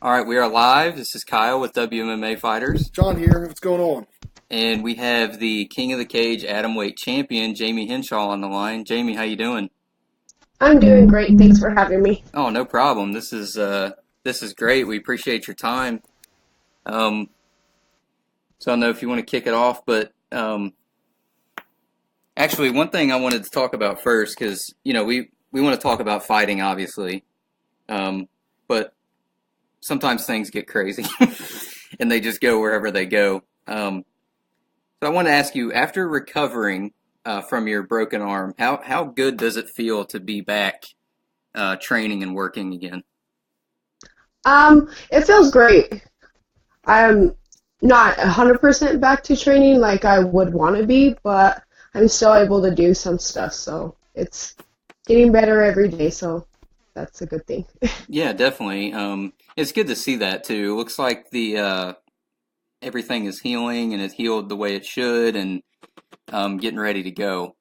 All right, we are live. This is Kyle with WMMA Fighters, John here. What's going on? and we have the King of the Cage Atomweight champion, Jayme Hinshaw, on the line. Jayme, how you doing? I'm doing great. Thanks for having me. Oh, no problem. This is great. We appreciate your time. Um, so I don't know if you want to kick it off, but actually, one thing I wanted to talk about first, because we want to talk about fighting, obviously, but sometimes things get crazy, and they just go wherever they go. So I want to ask you, after recovering from your broken arm, how good does it feel to be back training and working again? It feels great. I'm not 100% back to training like I would want to be, but I'm still able to do some stuff, so it's getting better every day, so that's a good thing. Yeah, definitely. It's good to see that too. It looks like the everything is healing and it healed the way it should, and getting ready to go.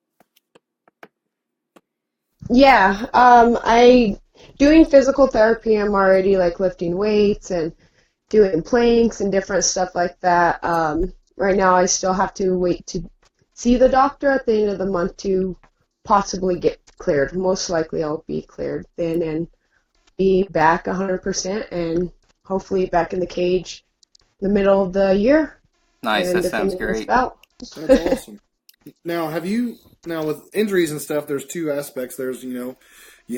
Yeah, I doing physical therapy. I'm already like lifting weights and doing planks and different stuff like that. Right now, I still have to wait to see the doctor at the end of the month to possibly get cleared. Most likely, I'll be cleared then and be back 100% and hopefully back in the cage in the middle of the year Nice, and that sounds defending this great. bout. That's awesome. Now with injuries and stuff, there's two aspects. There's you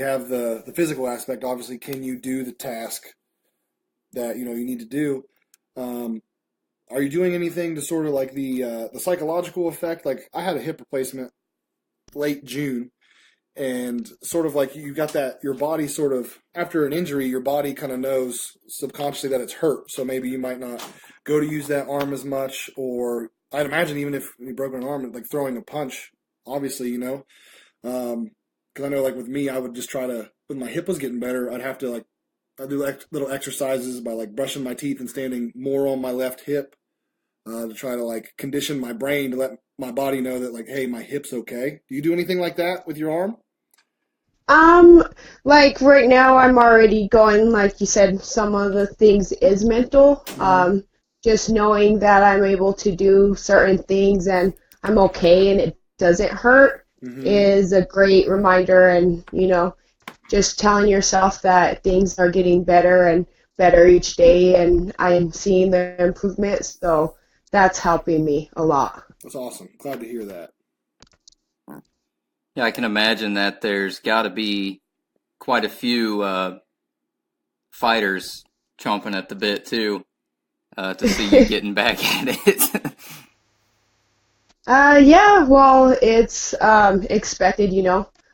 have the physical aspect. Obviously, can you do the task that you need to do? Um, are you doing anything to sort of like the psychological effect? Like I had a hip replacement late June, and sort of like you got that your body sort of after an injury, your body kind of knows subconsciously that it's hurt. So maybe you might not go to use that arm as much, or I'd imagine even if you broke an arm, like throwing a punch, obviously, because I know like with me, I would just try to when my hip was getting better, I'd have to like I do like little exercises by like brushing my teeth and standing more on my left hip to try to like condition my brain to let my body know that like, hey, my hip's okay. Do you do anything like that with your arm? Um, like right now, I'm already going, like you said, some of the things is mental. Mm-hmm. Just knowing that I'm able to do certain things and I'm okay and it doesn't hurt Mm-hmm. is a great reminder. And, just telling yourself that things are getting better and better each day and I'm seeing the improvement. So that's helping me a lot. That's awesome. Glad to hear that. Yeah, I can imagine that there's got to be quite a few fighters chomping at the bit too to see you getting back at it. Yeah, well, it's expected,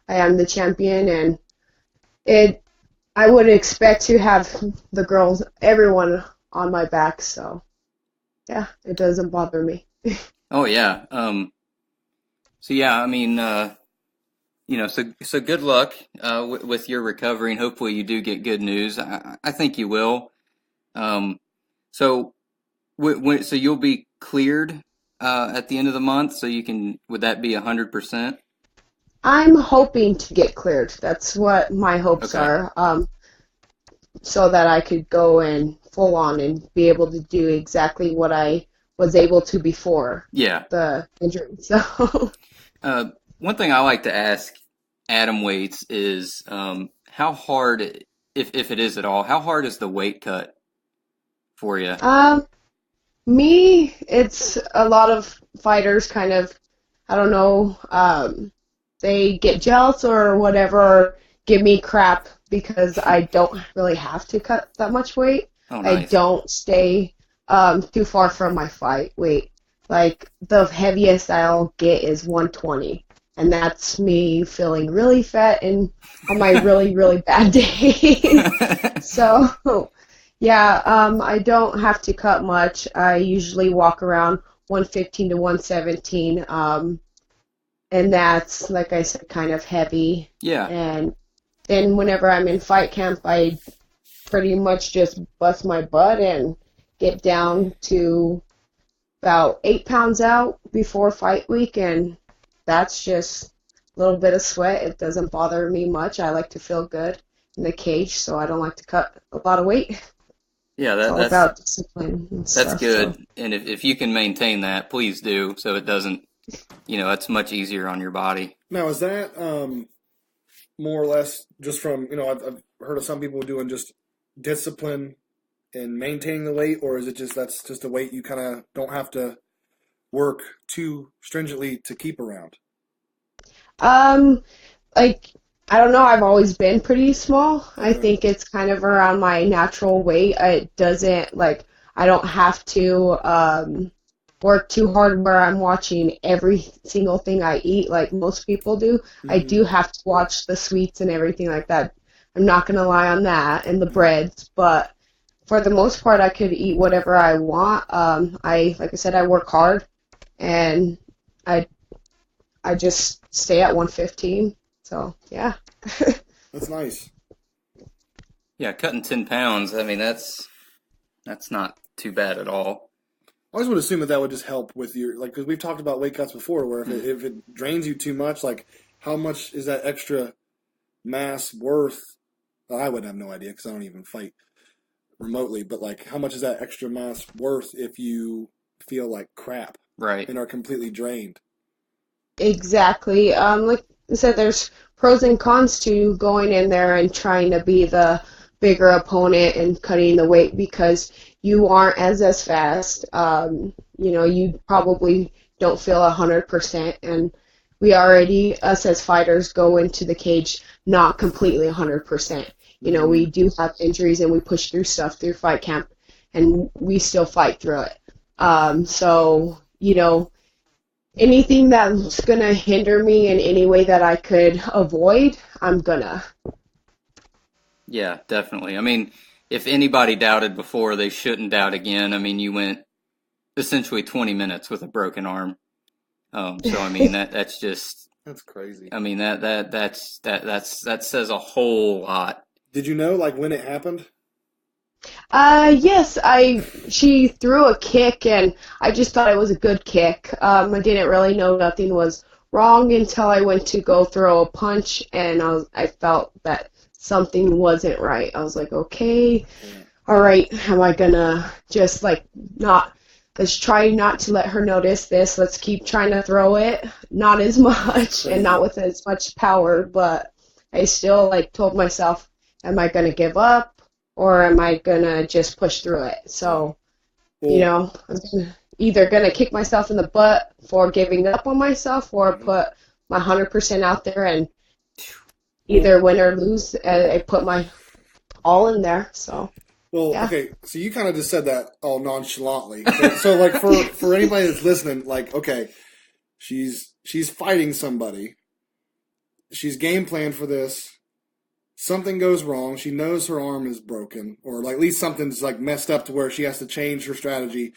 I am the champion and it I would expect to have the girls, everyone on my back, so yeah, it doesn't bother me. Oh yeah. So yeah, I mean, so good luck with your recovery, and hopefully you do get good news. I think you will. Um, so so you'll be cleared at the end of the month, so you can. Would that be 100%? I'm hoping to get cleared. That's what my hopes Okay. are, so that I could go and full on and be able to do exactly what I was able to before Yeah. the injury. So, One thing I like to ask atom weights is how hard, if it is at all, how hard is the weight cut for you? um, me, it's a lot of fighters kind of, I don't know, they get jealous or whatever, or give me crap because I don't really have to cut that much weight. Oh, I nice. don't stay too far from my fight weight. Like the heaviest I'll get is 120, and that's me feeling really fat and on my really, really bad days. So, yeah, I don't have to cut much. I usually walk around 115 to 117. And that's, like I said, kind of heavy. Yeah. And then whenever I'm in fight camp, I pretty much just bust my butt and get down to about 8 pounds out before fight week, and that's just a little bit of sweat. It doesn't bother me much. I like to feel good in the cage, so I don't like to cut a lot of weight. Yeah, It's all about discipline and that's stuff. So, good. And if you can maintain that, please do, so it doesn't, it's much easier on your body. Now, is that more or less just from, I've heard of some people doing just discipline and maintaining the weight, or is it just that's just a weight you kind of don't have to work too stringently to keep around? um, like I don't know, I've always been pretty small. I Okay. think it's kind of around my natural weight. It doesn't like I don't have to work too hard where I'm watching every single thing I eat like most people do. I Hmm. do have to watch the sweets and everything like that. I'm not gonna lie on that and the breads, but for the most part, I could eat whatever I want. Like I said, I work hard and I I just stay at 115. So yeah. That's nice. Yeah, cutting 10 pounds, I mean, that's not too bad at all. I always would assume that that would just help with your like because we've talked about weight cuts before, where Mm. if it drains you too much, like how much is that extra mass worth? Well, I would have no idea because I don't even fight remotely, but like how much is that extra mass worth if you feel like crap Right. and are completely drained? Exactly. Like I said, there's pros and cons to going in there and trying to be the bigger opponent and cutting the weight because you aren't as fast. You probably don't feel 100%, and we already, us as fighters, go into the cage not completely 100%. We Hmm. do have injuries and we push through stuff through fight camp, and we still fight through it. So, anything that's gonna hinder me in any way that I could avoid, I'm gonna. Yeah, definitely. I mean, if anybody doubted before, they shouldn't doubt again. I mean, you went essentially 20 minutes with a broken arm. So I mean that's just That's crazy. I mean that says a whole lot. Did you know like when it happened? Yes, she threw a kick and I just thought it was a good kick. I didn't really know nothing was wrong until I went to go throw a punch and I felt that something wasn't right. I was like, okay, Yeah. all right, am I gonna just like not, let's try not to let her notice this. Let's keep trying to throw it, not as That's much and not crazy. with as much power, but I still like told myself, am I gonna give up or am I gonna just push through it? Yeah. So, Well, either gonna kick myself in the butt for giving up on myself or mhm. put my 100% out there and well, either win or lose. I put my all in there. So, well, yeah. okay. So you kind of just said that all nonchalantly, but so like for anybody that's listening, like okay, she's fighting somebody. She's game planned for this. Something goes wrong. She knows her arm is broken, or like at least something's like messed up to where she has to change her strategy.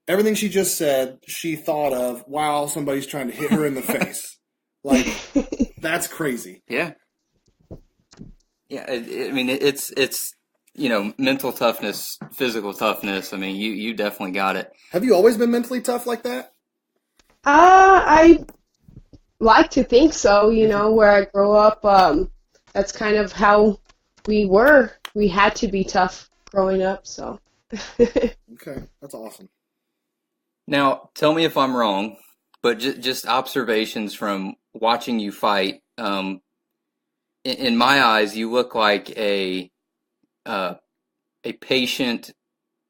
Everything she just said, she thought of while somebody's trying to hit her in the face. Like that's crazy. Yeah, yeah. I mean, it's mental toughness, physical toughness. I mean, you definitely got it. Have you always been mentally tough like that? I like to think so, where I grow up, that's kind of how we were. We had to be tough growing up, so. Okay, that's awesome. Now, tell me if I'm wrong, but just observations from watching you fight. In my eyes, you look like uh, a patient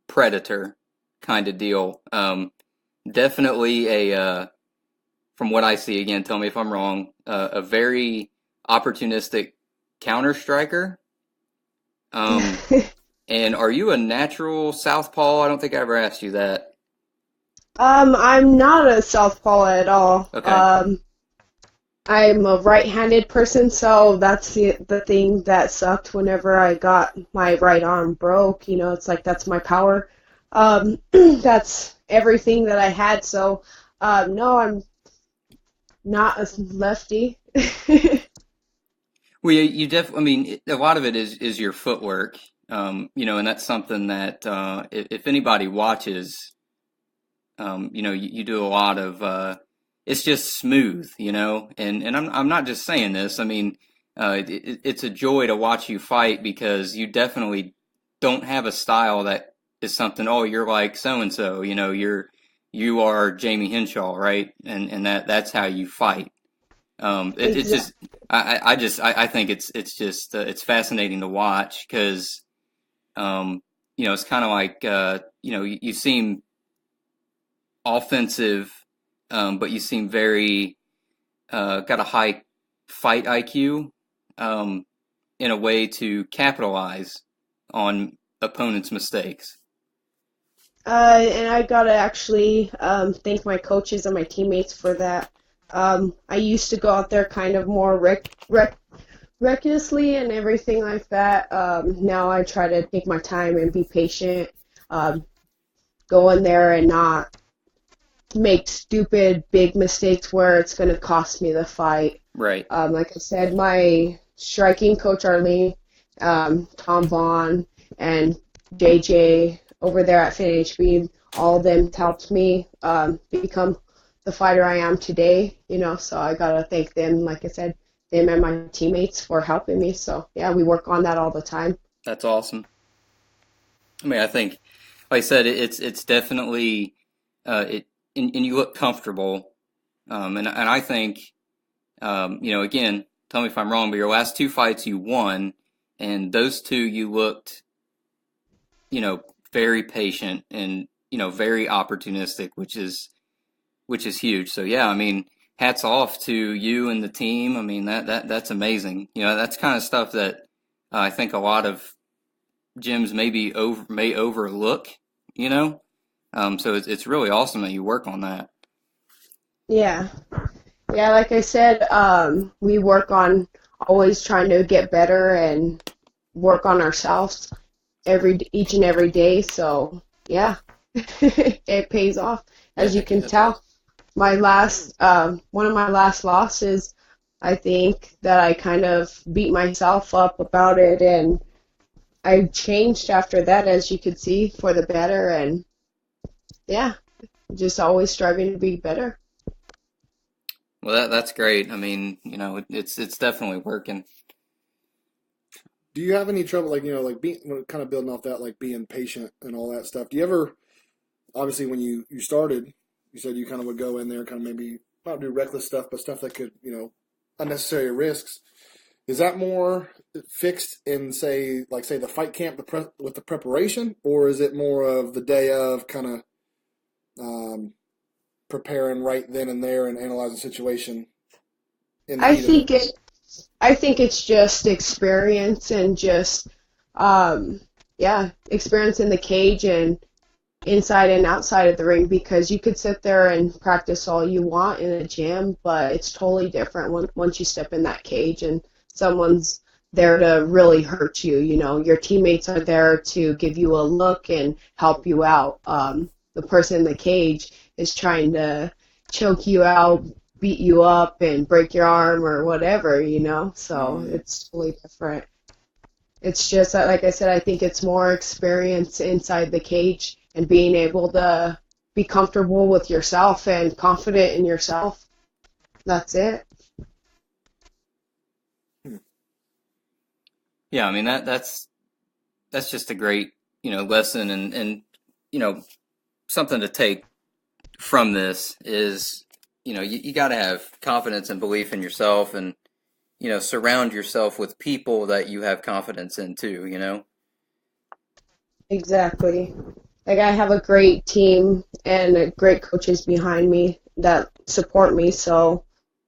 predator kind of deal. Definitely from what I see, again, tell me if I'm wrong, a very opportunistic counter striker. Um, and are you a natural southpaw? I don't think I ever asked you that. I'm not a southpaw at all. Okay. I'm a right-handed person, so that's the thing that sucked whenever I got my right arm broke. It's like that's my power. That's everything that I had. So, no, I'm not a lefty. Well, I mean, a lot of it is your footwork, and that's something that if anybody watches, you do a lot of. It's just smooth, and I'm not just saying this. I mean, it's a joy to watch you fight because you definitely don't have a style that is something, oh, you're like so and so, you are Jayme Hinshaw, right? And that's how you fight. It's just Exactly. I think it's just it's fascinating to watch because it's kind of like you seem offensive, but you seem very got a high fight IQ in a way to capitalize on opponents' mistakes. And I gotta actually thank my coaches and my teammates for that. I used to go out there kind of more recklessly and everything like that. Now I try to take my time and be patient. Um, Go in there and not make stupid big mistakes where it's going to cost me the fight. Right. Like I said, my striking coach Arlene, Tom Vaughn, and JJ over there at FinHB, all of them helped me become the fighter I am today. So I gotta thank them. Like I said, them and my teammates for helping me. So yeah, we work on that all the time. That's awesome. I mean, I think, like I said, it's definitely it, and you look comfortable, and I think, again, tell me if I'm wrong, but your last two fights you won, and those two you looked, very patient and very opportunistic, which is huge. So yeah, I mean, hats off to you and the team. I mean that's amazing. That's kind of stuff that I think a lot of gyms may overlook. So it's really awesome that you work on that. Yeah. Yeah, like I said, we work on always trying to get better and work on ourselves each and every day. So yeah, it pays off, Yeah, as you heck yeah, can it does. tell. One of my last losses, I think that I kind of beat myself up about it, and I changed after that, as you could see, for the better. And yeah, just always striving to be better. Well, that's great. I mean, it's definitely working. Do you have any trouble, like, like being kind of building off that, like being patient and all that stuff? Do you ever, obviously, when you started, you said you kind of would go in there, kind of maybe not do reckless stuff, but stuff that could, unnecessary risks. Is that more fixed in, say the fight camp, with the preparation, or is it more of the day of kind of um, preparing right then and there and analyzing the situation in the I heat of it? think it I think it's just experience and just, yeah, experience in the cage and inside and outside of the ring, because you could sit there and practice all you want in a gym, but it's totally different once you step in that cage and someone's there to really hurt you. Your teammates are there to give you a look and help you out. The person in the cage is trying to choke you out, beat you up, and break your arm or whatever. So Mm, it's totally different. It's just that, like I said, I think it's more experience inside the cage and being able to be comfortable with yourself and confident in yourself. That's it. hmm. Yeah, I mean that's just a great lesson and you know something to take from this is you got to have confidence and belief in yourself and surround yourself with people that you have confidence in too. Exactly. Like I have a great team and great coaches behind me that support me. So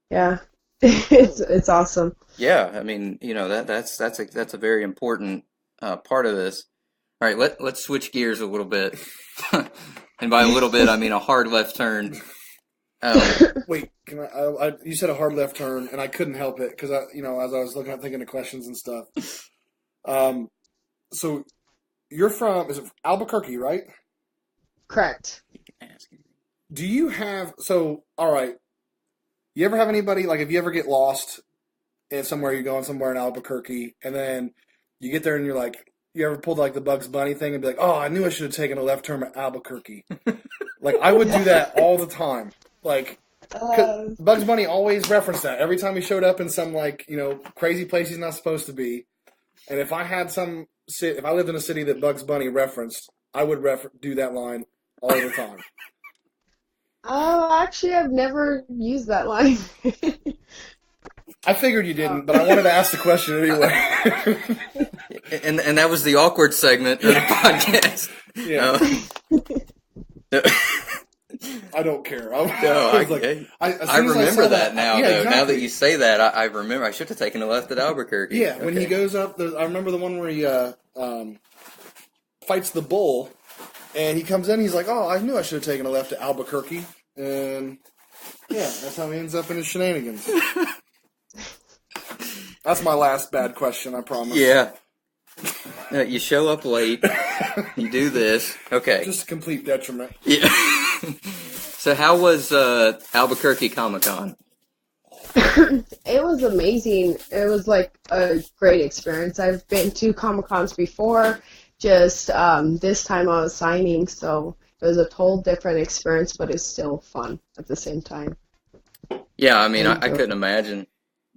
yeah, it's awesome. Yeah, I mean that's a very important part of this. All right, let's switch gears a little bit. And by a little bit I mean a hard left turn. um Wait, can you said a hard left turn, and I couldn't help it because as I was looking at thinking of questions and stuff. Um, so you're from, is it Albuquerque, right? Correct. Do you have, so, all right, you ever have anybody, like, if you ever get lost in somewhere, you're going somewhere in Albuquerque, and then you get there and you're like, you ever pulled like the Bugs Bunny thing and be like, oh, I knew I should have taken a left turn at Albuquerque. Like, I would do that all the time. Like, 'cause Uh, Bugs Bunny always referenced that every time he showed up in some, like, crazy place he's not supposed to be. And if I had some if I lived in a city that Bugs Bunny referenced, I would do that line all the time. Oh, actually, I've never used that line. I figured you didn't, but I wanted to ask the question anyway. And that was the awkward segment of the podcast. Yeah. I don't care. I remember that now. Yeah, though. exactly. Now that you say that, I remember. I should have taken a left at Albuquerque. Yeah, when he goes up, I remember the one where he fights the bull, and he comes in. He's like, "Oh, I knew I should have taken a left at Albuquerque," and yeah, that's how he ends up in his shenanigans. That's my last bad question, I promise. Yeah. You show up late. You do this. Okay. Just a complete detriment. Yeah. So how was Albuquerque Comic-Con? It was amazing. It was like a great experience. I've been to Comic-Cons before. Just this time I was signing, so it was a total different experience, but it's still fun at the same time. Yeah, I mean, I couldn't imagine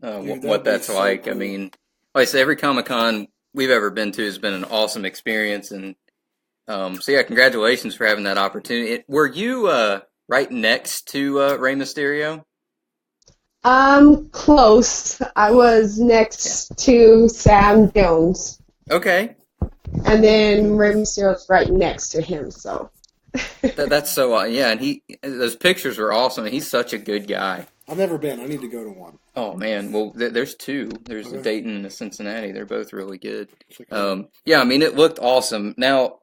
what that's like. Cool. I mean, like I said, every Comic-Con we've ever been to has been an awesome experience, and so yeah, congratulations for having that opportunity. Were you right next to Rey Mysterio? Close. I was next to Sam Jones. Okay. And then Rey Mysterio's right next to him, so. That's so yeah, and those pictures were awesome. He's such a good guy. I've never been. I need to go to one. Oh man, well there's two. There's Okay. a Dayton and a Cincinnati. They're both really good. Yeah, I mean it looked awesome. Now,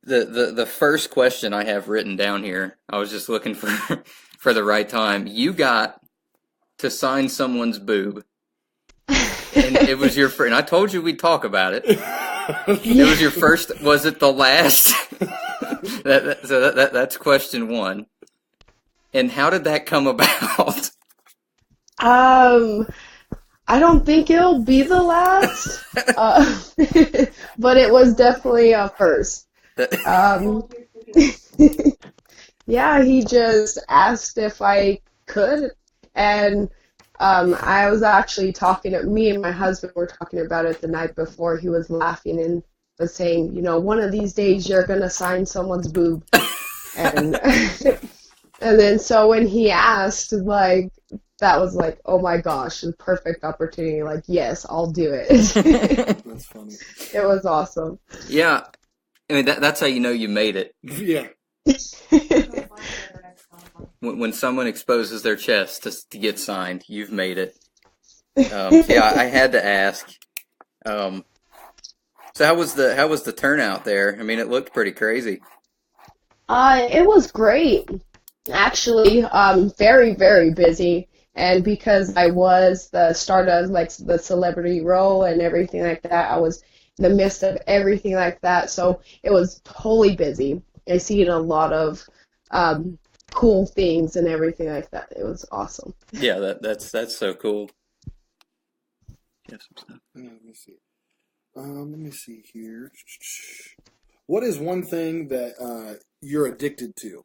the first question I have written down here, I was just looking for the right time. You got to sign someone's boob, and it was your first. And I told you we'd talk about it. It was your first. Was it the last? That's question one. And how did that come about? I don't think it'll be the last, but it was definitely a first. Yeah, he just asked if I could, and I was actually me and my husband were talking about it the night before. He was laughing and was saying, one of these days you're going to sign someone's boob. And and then so when he asked, like, that was like, oh my gosh, the perfect opportunity. Like, yes, I'll do it. That's funny. It was awesome. Yeah. I mean, that's how you know you made it. Yeah. When someone exposes their chest to get signed, you've made it. Yeah, I had to ask. So how was the turnout there? I mean, it looked pretty crazy. It was great. Actually, very, very busy. And because I was the start of like the celebrity role and everything like that, I was in the midst of everything like that. So it was totally busy. I seen a lot of cool things and everything like that. It was awesome. Yeah, that's so cool. Let me see. Let me see here. What is one thing that you're addicted to?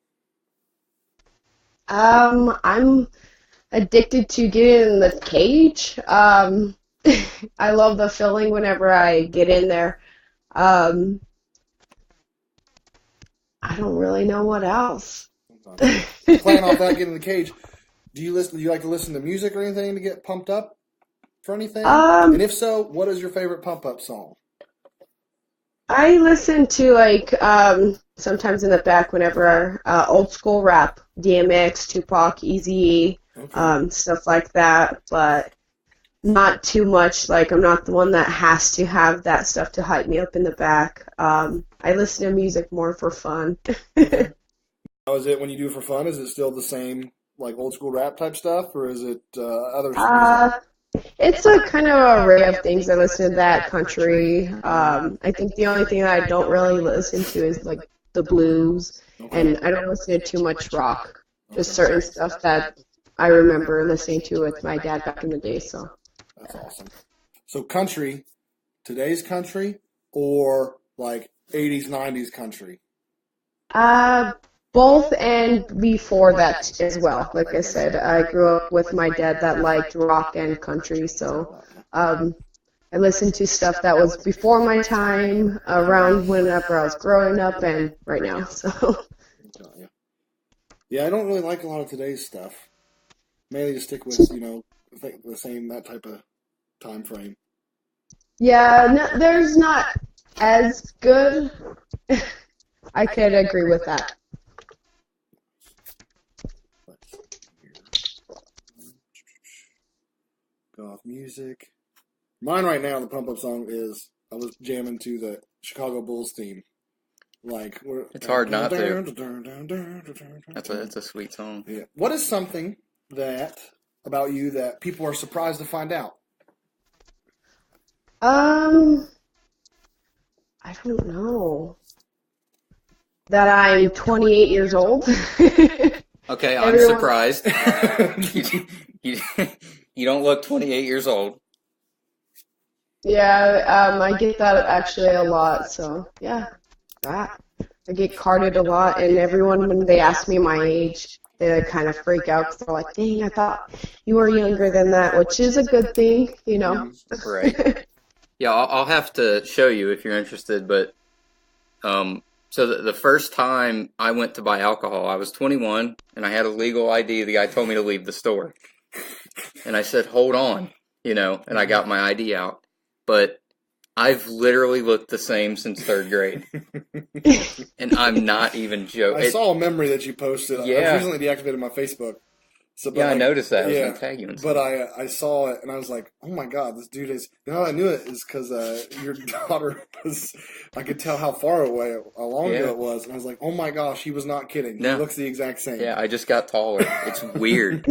I'm addicted to getting in the cage. I love the feeling whenever I get in there. I don't really know what else. Playing off that, getting in the cage. Do you like to listen to music or anything to get pumped up for anything? And if so, what is your favorite pump up song? I listen to like sometimes in the back whenever old school rap, DMX, Tupac, Eazy-E, stuff like that, but not too much. Like I'm not the one that has to have that stuff to hype me up in the back. I listen to music more for fun. How is it when you do it for fun? Is it still the same like old school rap type stuff, or is it other stuff? It's a kind of array of things. I listen to that, country. I think the only thing that I don't really listen to is like the blues, and I don't listen to too much rock. Just certain stuff that I remember listening to with my dad back in the day. So that's awesome. So country, today's country, or like 80s, 90s country? Both and before that as well. Like I said, I grew up with my dad that liked rock and country, so I listened to stuff that was before my time, around whenever I was growing up, and right now. So. Yeah, I don't really like a lot of today's stuff. Mainly just stick with, the same, that type of time frame. Yeah, no, there's not as good. I could agree with that. Go off music. Mine right now, the pump up song is I was jamming to the Chicago Bulls theme. It's hard not to. That's a sweet song. Yeah. What is something about you that people are surprised to find out? I don't know. That I'm 28 years old. Okay, I'm surprised. You don't look 28 years old. Yeah, I get that actually a lot. So yeah, that I get carded a lot, and everyone when they ask me my age, they kind of freak out because they're like, "Dang, I thought you were younger than that," which is a good thing, Right. Yeah, I'll have to show you if you're interested. But so the first time I went to buy alcohol, I was 21 and I had a legal ID. The guy told me to leave the store, and I said, "Hold on," and I got my ID out. But I've literally looked the same since third grade. And I'm not even joking. I saw a memory that you posted. Yeah. I recently deactivated my Facebook. So, I noticed that. I was going to tag you in but I saw it, and I was like, oh my God, this dude is... How I knew it is because your daughter was... I could tell how far away, how long ago it was. And I was like, oh my gosh, he was not kidding. No. He looks the exact same. Yeah, I just got taller. It's weird.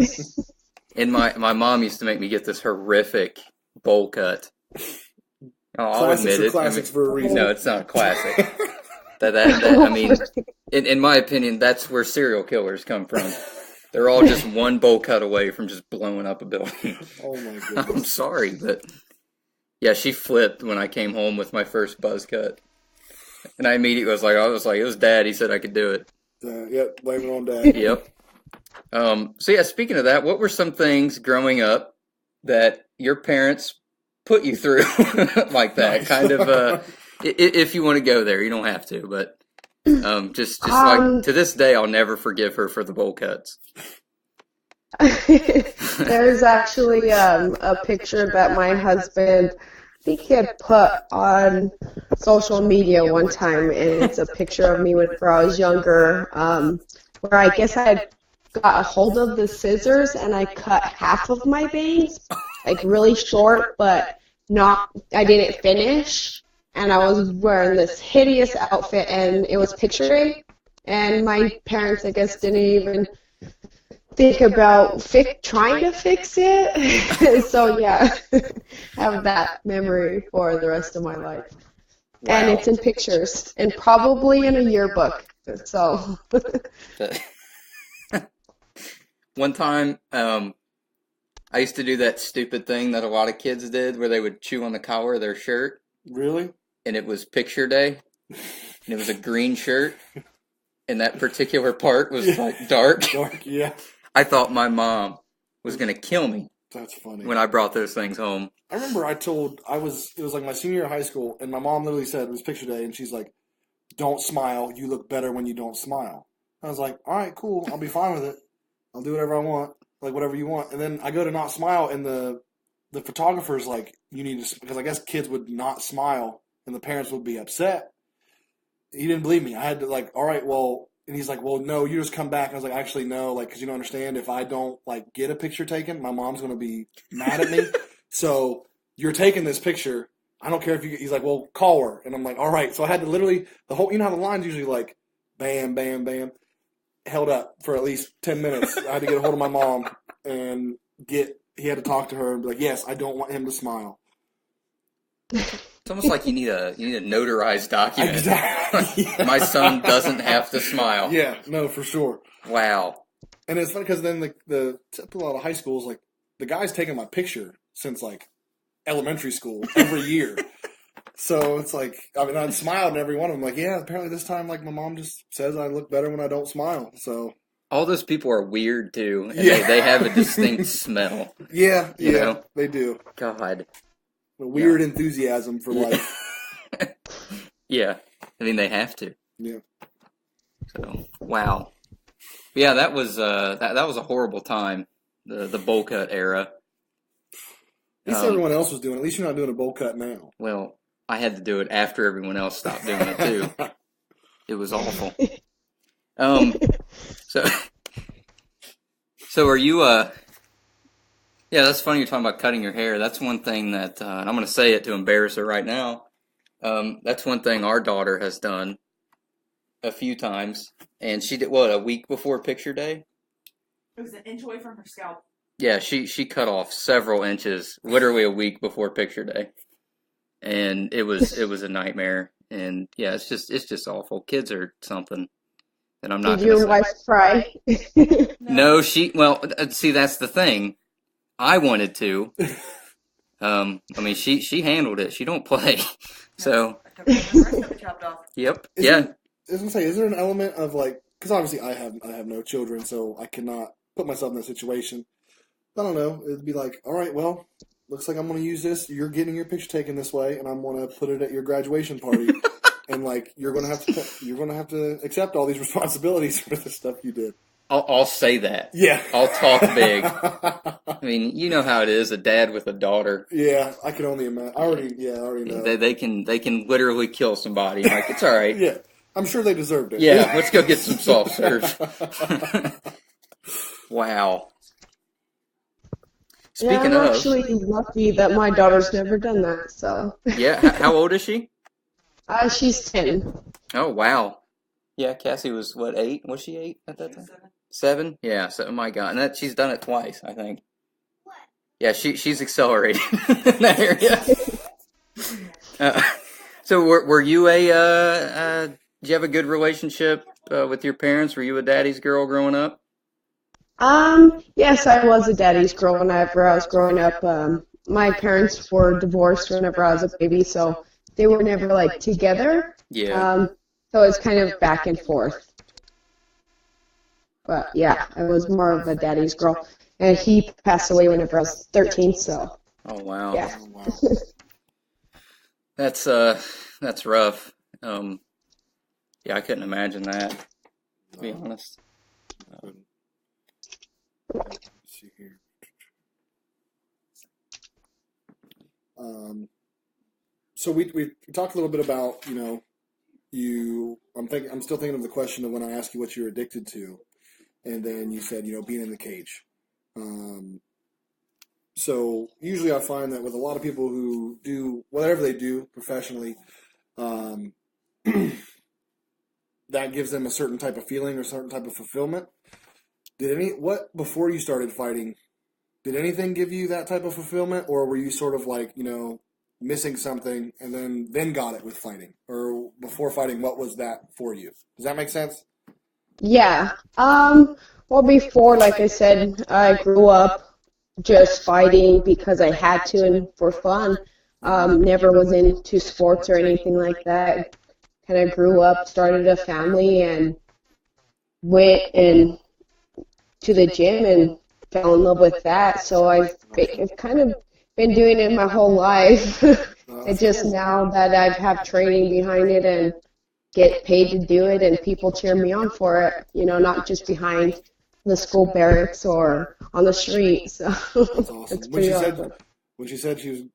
And my mom used to make me get this horrific bowl cut. I'll admit it. Classics for a reason. No, it's not a classic. I mean, in my opinion, that's where serial killers come from. They're all just one bowl cut away from just blowing up a building. Oh my goodness. I'm sorry, but yeah, she flipped when I came home with my first buzz cut. And I immediately was like, it was Dad. He said I could do it. Yep, blame it on Dad. Yep. So yeah, speaking of that, what were some things growing up that your parents put you through like that? Nice. Kind of, if you want to go there, you don't have to, but just like to this day, I'll never forgive her for the bowl cuts. There's actually a picture that my husband, I think he had put on social media one time, and it's a picture of me when I was younger, where I guess I had got a hold of the scissors and I cut half of my bangs, like really short, but I didn't finish. And I was wearing this hideous outfit, and it was picture day. And my parents, I guess, didn't even think about trying to fix it. So, yeah, I have that memory for the rest of my life. Wow. And it's in pictures, and probably in a yearbook. So. One time, I used to do that stupid thing that a lot of kids did where they would chew on the collar of their shirt. Really? And it was picture day, and it was a green shirt, and that particular part was like dark. Dark, yeah. I thought my mom was going to kill me. That's funny. When I brought those things home. I remember it was like my senior year of high school, and my mom literally said, it was picture day, and she's like, don't smile, you look better when you don't smile. I was like, all right, cool, I'll be fine with it. I'll do whatever I want, like whatever you want. And then I go to not smile, and the photographer's like, you need to, because I guess kids would not smile, and the parents would be upset. He didn't believe me. I had to like, all right, well, and he's like, well, no, you just come back. I was like, actually, no, like, because you don't understand, if I don't like get a picture taken, my mom's going to be mad at me. So you're taking this picture. I don't care if you, he's like, well, call her. And I'm like, all right. So I had to literally, you know how the line's usually like, bam, bam, bam, held up for at least 10 minutes. I had to get a hold of my mom and he had to talk to her and be like, yes, I don't want him to smile. It's almost like you need a notarized document. Exactly. Yeah. My son doesn't have to smile. Yeah, no, for sure. Wow. And it's funny because then the typical out of high school is like the guy's taking my picture since like elementary school every year. So it's like, I mean, I'd smiled and every one of them like, yeah, apparently this time like my mom just says I look better when I don't smile. So all those people are weird too. And they have a distinct smell. Yeah, you know? They do. God. a weird enthusiasm for life. Yeah. I mean, they have to. Yeah. So, wow. Yeah, that was that was a horrible time, the bowl cut era. At least everyone else was doing it. At least you're not doing a bowl cut now. Well, I had to do it after everyone else stopped doing it too. It was awful. So are you yeah, that's funny you're talking about cutting your hair. That's one thing that and I'm going to say it to embarrass her right now. That's one thing our daughter has done a few times, and she did a week before picture day? It was an inch away from her scalp. Yeah, she cut off several inches literally a week before picture day. And it was a nightmare. And yeah, it's just awful. Kids are something that I'm not Did your wife cry? No, see, that's the thing. I wanted to. I mean, she handled it. She don't play. So. I took the rest of it chopped off. Yep. I was gonna say, is there an element of like, because obviously I have no children, so I cannot put myself in that situation. I don't know. It'd be like, all right, well, looks like I'm gonna use this. You're getting your picture taken this way, and I'm gonna put it at your graduation party, and like you're gonna have to accept all these responsibilities for the stuff you did. I'll say that. Yeah. I'll talk big. I mean, you know how it is, a dad with a daughter. Yeah, I can only imagine. I already know. They can literally kill somebody. Like, it's all right. Yeah, I'm sure they deserved it. Yeah, let's go get some soft serve. Wow. Speaking I'm of, actually lucky that my daughter's never done that. So. Yeah, how old is she? She's 10. Oh, wow. Yeah, Cassie was, 8? Was she 8 at that time? 7? Yeah, so, oh my God. And she's done it twice, I think. What? Yeah, she's accelerating in that area. So were you did you have a good relationship with your parents? Were you a daddy's girl growing up? Yes, I was a daddy's girl whenever I was growing up. My parents were divorced whenever I was a baby, so they were never, like, together. Yeah. So it's kind of back and forth. But yeah, I was more of a daddy's girl. And he passed away whenever I was 13, so. Oh, wow. Yeah. Oh, wow. That's rough. Yeah, I couldn't imagine that, to be honest. Let's see here. So we talked a little bit about, I'm still thinking of the question of when I asked you what you're addicted to, and then you said, being in the cage. So usually I find that with a lot of people who do whatever they do professionally, that gives them a certain type of feeling or certain type of fulfillment. Before you started fighting, did anything give you that type of fulfillment, or were you sort of like, missing something and then got it with fighting? Or before fighting, what was that for you? Does that make sense? Yeah. Well, before, like I said, I grew up just fighting because I had to and for fun. Never was into sports or anything like that. Kind of grew up, started a family, and went to the gym and fell in love with that. So I've kind of been doing it my whole life. It's just now that I have training behind it and get paid to do it, and people cheer me on for it, not just behind the school barracks or on the street. So that's awesome. It's pretty awesome. When she said she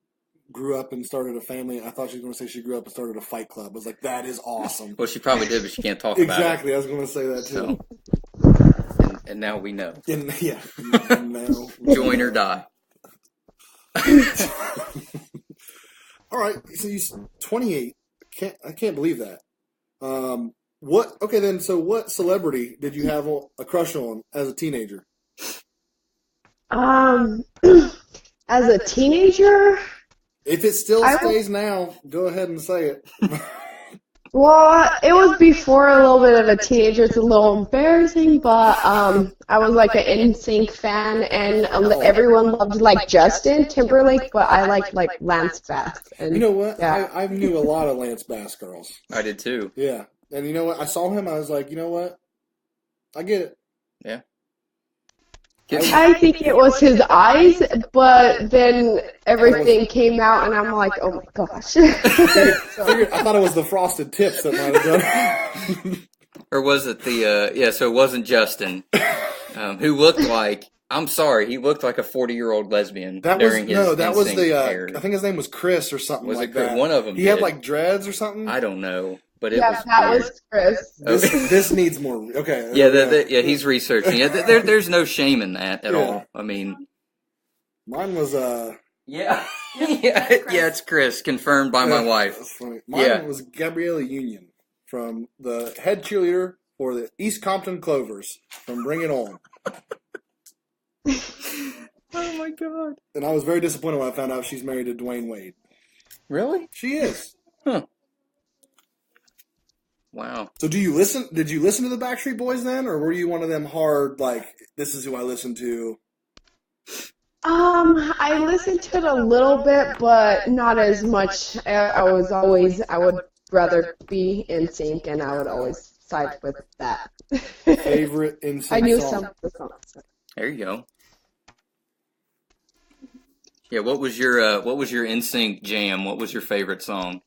grew up and started a family, I thought she was going to say she grew up and started a fight club. I was like, that is awesome. Well, she probably did, but she can't talk about it. Exactly. I was going to say that too. So, and now we know. And now. Join or die. All right. So you're 28. I can't believe that. What celebrity did you have a crush on as a teenager? As a teenager, if it still stays now, go ahead and say it. well, it was before a little bit of a teenager. It's a little embarrassing, but I was like an NSYNC fan, and everyone loved like Justin Timberlake, but I liked like Lance Bass. And, you know what? Yeah. I knew a lot of Lance Bass girls. I did too. Yeah. And you know what? I saw him. I was like, you know what? I get it. Yeah. I think it was his eyes, but then everything came out, and I'm like, oh my gosh. I thought it was the frosted tips that might have done. Or was it the, so it wasn't Justin, who looked like, I'm sorry, he looked like a 40-year-old lesbian during his hair. I think his name was Chris or something like that. One of them He had like dreads or something? I don't know, but it was that weird. Was Chris. This needs more, okay. Yeah, he's researching it. There's no shame in that at all. I mean. Mine was, Yeah, it's Chris, confirmed by my wife. That's funny. Mine was Gabriella Union from the head cheerleader for the East Compton Clovers from Bring It On. Oh my god! And I was very disappointed when I found out she's married to Dwayne Wade. Really? She is. Huh. Wow. So did you listen to the Backstreet Boys then, or were you one of them hard, like, this is who I listen to? I listened to it a little bit, but not as much. I would rather be in sync, and I would always side with that. Favorite in sync I knew song? some of the songs. There you go. Yeah, what was your NSYNC jam? What was your favorite song?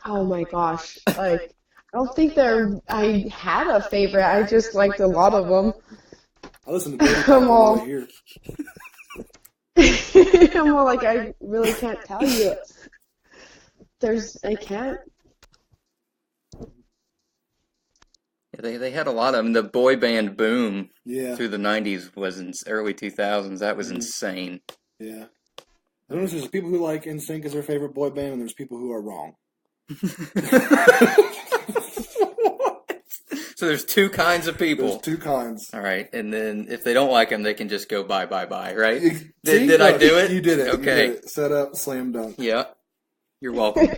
Oh my gosh! Like, I don't think I had a favorite. I just liked a lot of them. I listened to Baby Pop all the way here. I'm all like, I really can't tell you. I can't. Yeah, they had a lot of them. The boy band boom through the 90s was in early 2000s. That was insane. Yeah. I notice there's people who like NSYNC as their favorite boy band, and there's people who are wrong. So there's two kinds of people. There's two kinds. All right, and then if they don't like them, they can just go bye, right? Did I do it? You did it. Okay. You did it. Set up, slam dunk. Yeah. You're welcome.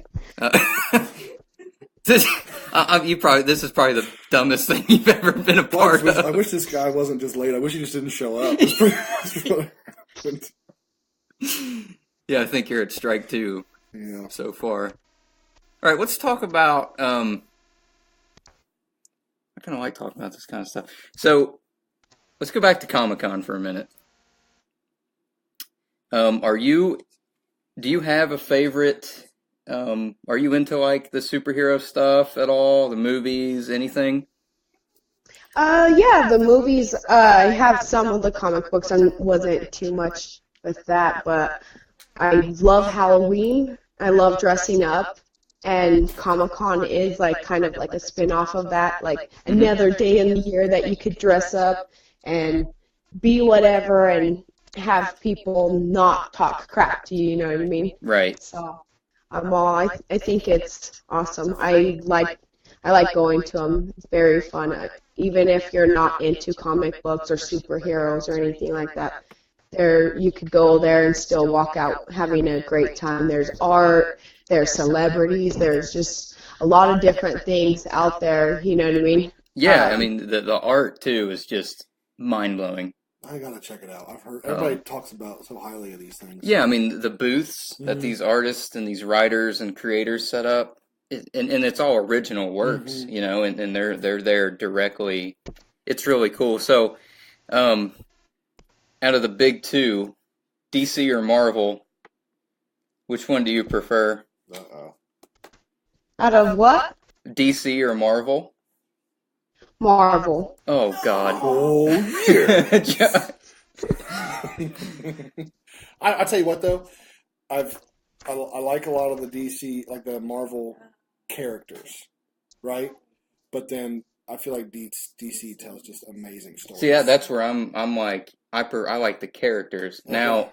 This is probably the dumbest thing you've ever been a part of. I wish this guy wasn't just late. I wish he just didn't show up. Yeah, I think you're at strike two so far. All right, let's talk about. I kind of like talking about this kind of stuff. So let's go back to Comic-Con for a minute. Do you have a favorite? Are you into like the superhero stuff at all? The movies, anything? Yeah, the movies. I have some of the comic books. I wasn't too much with that, but I love Halloween. I love dressing up, and Comic-Con is like kind of like a spin-off of that, like another day in the year that you could dress up and be whatever and have people not talk crap to you. You know what I mean? Right. So I think it's awesome. I like going to them. It's very fun. Even if you're not into comic books or superheroes or anything like that, you could go there and still walk out having a great time. There's art, there's celebrities, there's just a lot of different things out there. You know what I mean? Yeah, I mean the art too is just mind blowing. I gotta check it out. I've heard everybody talks about so highly of these things. Yeah, I mean the booths that these artists and these writers and creators set up, and it's all original works, you know, and they're there directly. It's really cool. So, out of the big two, DC or Marvel, which one do you prefer? Out of what? DC or Marvel? Marvel. Oh God. Oh yeah. I tell you what though, I like a lot of the DC, like the Marvel characters, right? But then I feel like DC tells just amazing stories. See, yeah, that's where I'm like I like the characters. Okay. Now,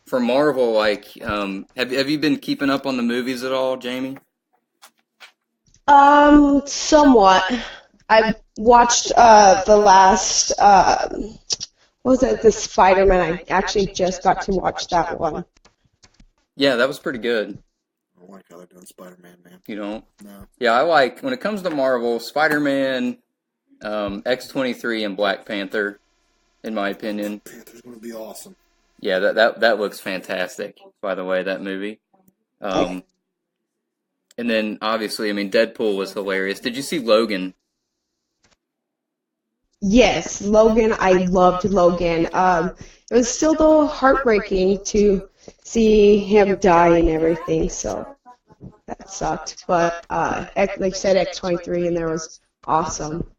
for Marvel, like, have you been keeping up on the movies at all, Jayme? Somewhat. I watched the last what was it, the Spider-Man. I actually just got to watch that one. Yeah, that was pretty good. I don't like how they're doing Spider-Man, man. You don't? No. Yeah, I like, when it comes to Marvel, Spider-Man, X-23, and Black Panther, in my opinion. Panther's going to be awesome. Yeah, that looks fantastic, by the way, that movie. And then, obviously, I mean, Deadpool was hilarious. Did you see Logan? Yes, Logan. I loved Logan. It was still though heartbreaking to see him die and everything. So that sucked. But like you said, X-23 and there was awesome.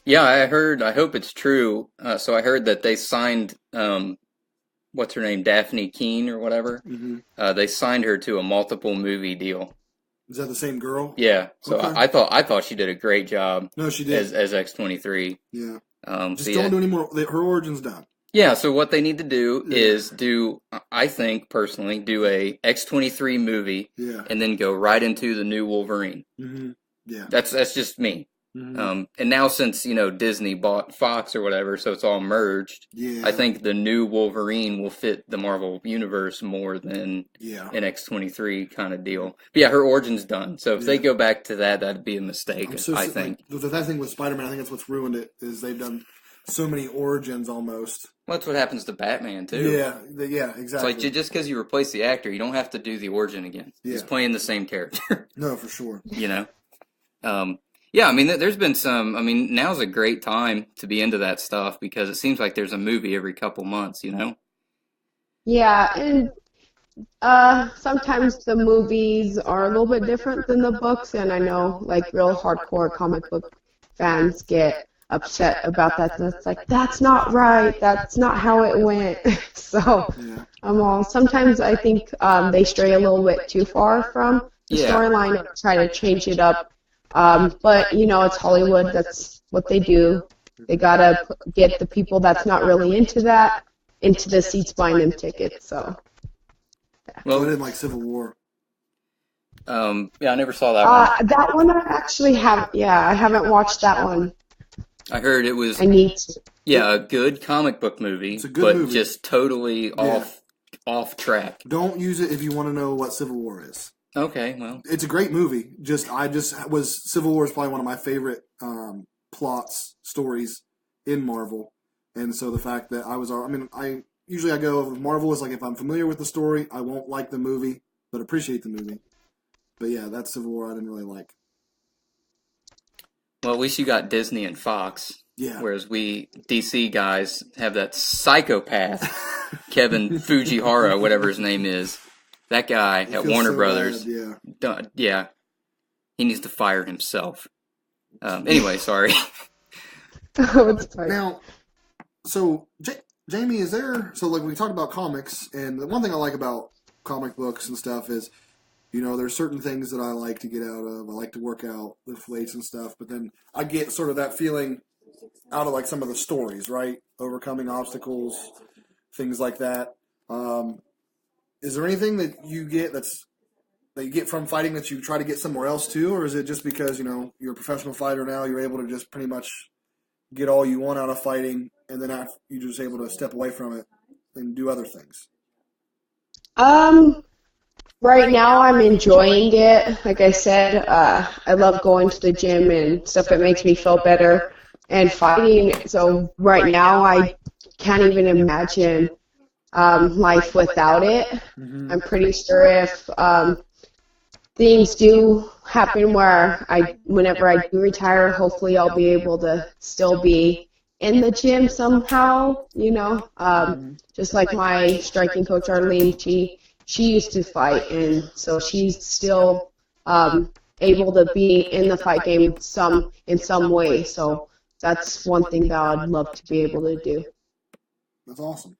Yeah, I heard. I hope it's true. So I heard that they signed, what's her name, Daphne Keene or whatever. Mm-hmm. They signed her to a multiple movie deal. Is that the same girl? Yeah. So Okay. I thought she did a great job. No, she did. As X-23. Yeah. So Just don't do any more. Her origin's done. Yeah, so what they need to do is I think personally, do a X-23 movie Yeah. and then go right into the new Wolverine. Mm-hmm. Yeah. That's just me. Mm-hmm. And now since, Disney bought Fox or whatever, so it's all merged, Yeah. I think the new Wolverine will fit the Marvel universe more than an X-23 kind of deal. But yeah, her origin's done. So if they go back to that, that'd be a mistake, I think. That thing with Spider-Man, I think that's what's ruined it, is they've done so many origins almost. Well, that's what happens to Batman, too. Yeah, exactly. It's like, just because you replace the actor, you don't have to do the origin again. Yeah. He's playing the same character. No, for sure. Yeah, I mean, there's been some. I mean, now's a great time to be into that stuff because it seems like there's a movie every couple months, Yeah, and sometimes the movies are a little bit different than the books, and I know like real hardcore comic book fans get upset about that. And it's like, that's not right. That's not how it went. So sometimes I think they stray a little bit too far from the storyline and try to change it up. But it's Hollywood. That's what they do. They gotta get the people that's not really into that into the seats buying them tickets. So. Well, I didn't like Civil War. Yeah, I never saw that one. That one I actually have. Yeah, I haven't watched that one. I heard it was. I need to. Yeah, a good comic book movie, It's a good movie. Just totally off track. Don't use it if you want to know what Civil War is. Okay, well, it's a great movie. Civil War is probably one of my favorite stories in Marvel, and so the fact that I usually go with Marvel is like if I'm familiar with the story, I won't like the movie, but appreciate the movie. But yeah, that Civil War I didn't really like. Well, at least you got Disney and Fox. Yeah. Whereas we DC guys have that psychopath Kevin Fujihara, whatever his name is. That guy at Warner Brothers. Bad, yeah. He needs to fire himself. Anyway, sorry. Now, so Jayme, is there? So like we talked about comics, and the one thing I like about comic books and stuff is, there's certain things that I like to get out of. I like to work out, lift weights and stuff, but then I get sort of that feeling out of like some of the stories, right? Overcoming obstacles, things like that. Is there anything that you get from fighting that you try to get somewhere else too, or is it just because you're a professional fighter now, you're able to just pretty much get all you want out of fighting, and then you're just able to step away from it and do other things? Right now I'm enjoying it. Like I said, I love going to the gym and stuff. It makes me feel better. And fighting, so right now I can't even imagine life without it. Mm-hmm. I'm pretty sure if things do happen where whenever I do retire, hopefully I'll be able to still be in the gym somehow, just like my striking coach, Arlene, she used to fight, and so she's still able to be in the fight game in some way. So that's one thing that I'd love to be able to do. That's awesome.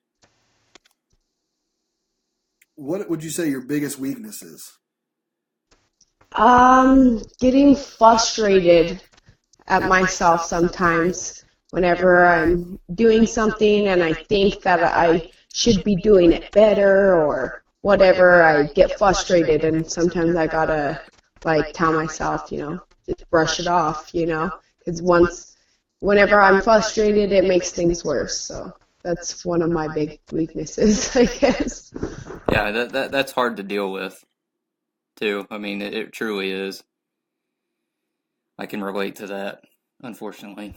What would you say your biggest weakness is? Getting frustrated at myself sometimes whenever I'm doing something and I think that I should be doing it better or whatever. I get frustrated, and sometimes I gotta tell myself, just brush it off, because whenever I'm frustrated, it makes things worse. So that's one of my big weaknesses, I guess. Yeah, that's hard to deal with, too. I mean, it truly is. I can relate to that, unfortunately.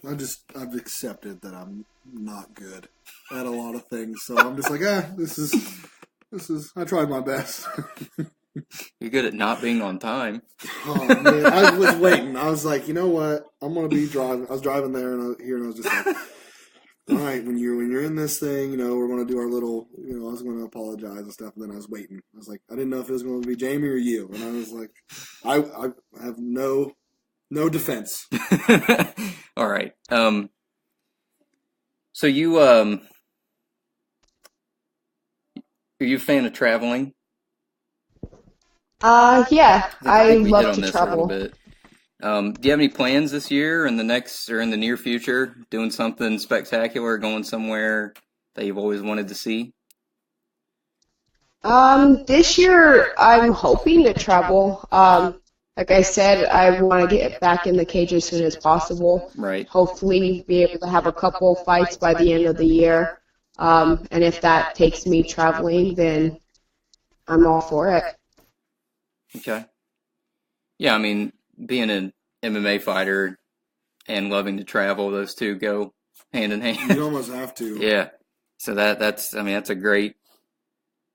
I've accepted that I'm not good at a lot of things, so I'm just like, this is, I tried my best. You're good at not being on time. Oh man, I was waiting. I was like, you know what? I'm gonna be driving. I was driving there and I was just like, all right, when you're in this thing, we're gonna do our little, I was gonna apologize and stuff. And then I was waiting. I was like, I didn't know if it was gonna be Jayme or you, and I was like, I have no defense. All right. So you are you a fan of traveling? Yeah, I think we hit love on to this a travel. little bit. Do you have any plans this year, in the near future, doing something spectacular, going somewhere that you've always wanted to see? This year I'm hoping to travel. Like I said, I want to get back in the cage as soon as possible. Right. Hopefully be able to have a couple fights by the end of the year. And if that takes me traveling, then I'm all for it. Okay. Yeah, I mean, being an MMA fighter and loving to travel, those two go hand in hand. You almost have to. Yeah. So that's a great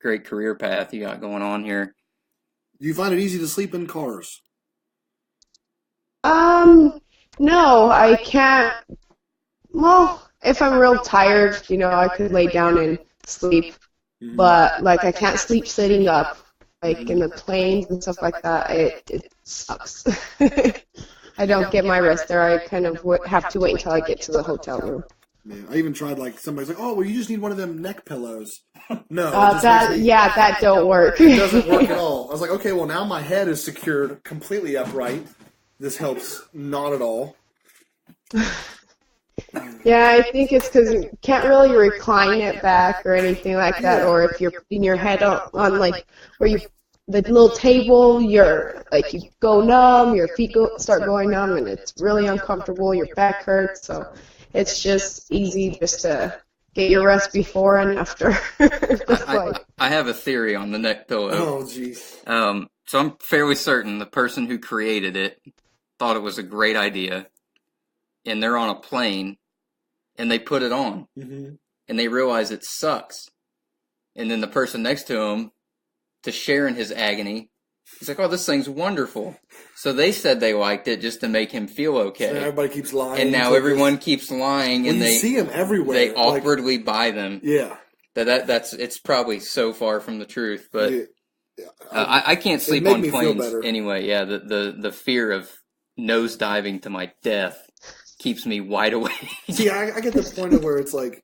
career path you got going on here. Do you find it easy to sleep in cars? No, I can't. Well, if I'm real tired, I could lay down and sleep. Mm-hmm. But, like, I can't sleep sitting up. Like, in the planes and stuff like that, it sucks. I don't get my rest there. I kind of have to wait until I get to the hotel room. Man, I even tried, like, somebody's like, oh, well, you just need one of them neck pillows. No. It that don't work. It doesn't work at all. I was like, okay, well, now my head is secured completely upright. This helps not at all. Yeah, I think it's because you can't really recline it back or anything like that, or if you're putting your head on like, where the little table, you go numb, your feet start going numb, and it's really uncomfortable, your back hurts, so it's just easy just to get your rest before and after. I have a theory on the neck pillow. Oh, jeez. So I'm fairly certain the person who created it thought it was a great idea, and they're on a plane, and they put it on, and they realize it sucks. And then the person next to him, to share in his agony, he's like, oh, this thing's wonderful. So they said they liked it just to make him feel okay. So everybody keeps lying. And now everyone keeps lying, and you they see them everywhere. They awkwardly buy them. Yeah. It's probably so far from the truth, but I can't sleep made on me feel planes better. anyway. Yeah, the fear of nose diving to my death keeps me wide awake. See, I get to the point of where it's like,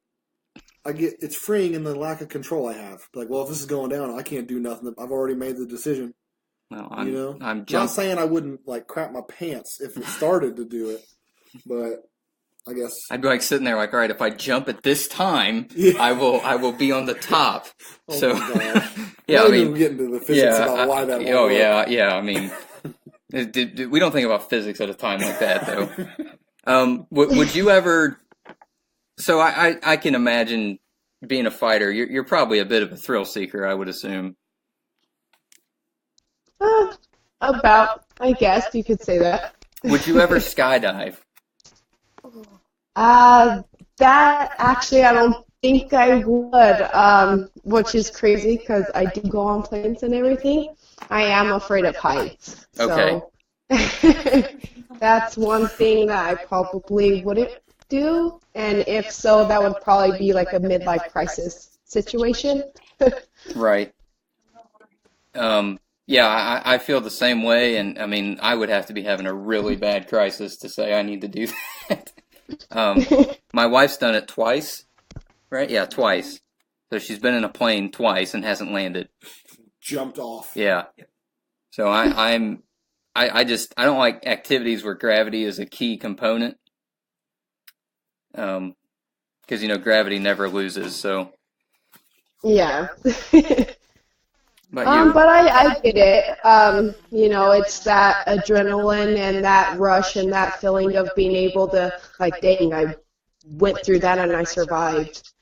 it's freeing in the lack of control I have. Like, well, if this is going down, I can't do nothing. I've already made the decision. Well, I'm not saying I wouldn't like crap my pants if it started to do it, but I guess I'd be like sitting there like, all right, if I jump at this time, Yeah. I will be on the top. Oh So my gosh. yeah, Not I even mean, getting to the physics about why that. oh might work. yeah. I mean, we don't think about physics at a time like that, though. Would you ever? So I can imagine being a fighter. You're probably a bit of a thrill seeker, I would assume. About, I guess you could say that. Would you ever skydive? That actually, I don't think I would, which is crazy because I do go on planes and everything. I am afraid of heights. Okay. So that's one thing that I probably wouldn't do. And if so, that would probably be like a midlife crisis situation. Right. Yeah, I feel the same way, and I mean, I would have to be having a really bad crisis to say I need to do that. My wife's done it twice, right? Yeah, twice. So she's been in a plane twice and hasn't landed. Jumped off. Yeah. So I don't like activities where gravity is a key component. Because gravity never loses. So. Yeah. But you. But I get it. It's that adrenaline and that rush and that feeling of being able to, like, dang, I went through that and I survived.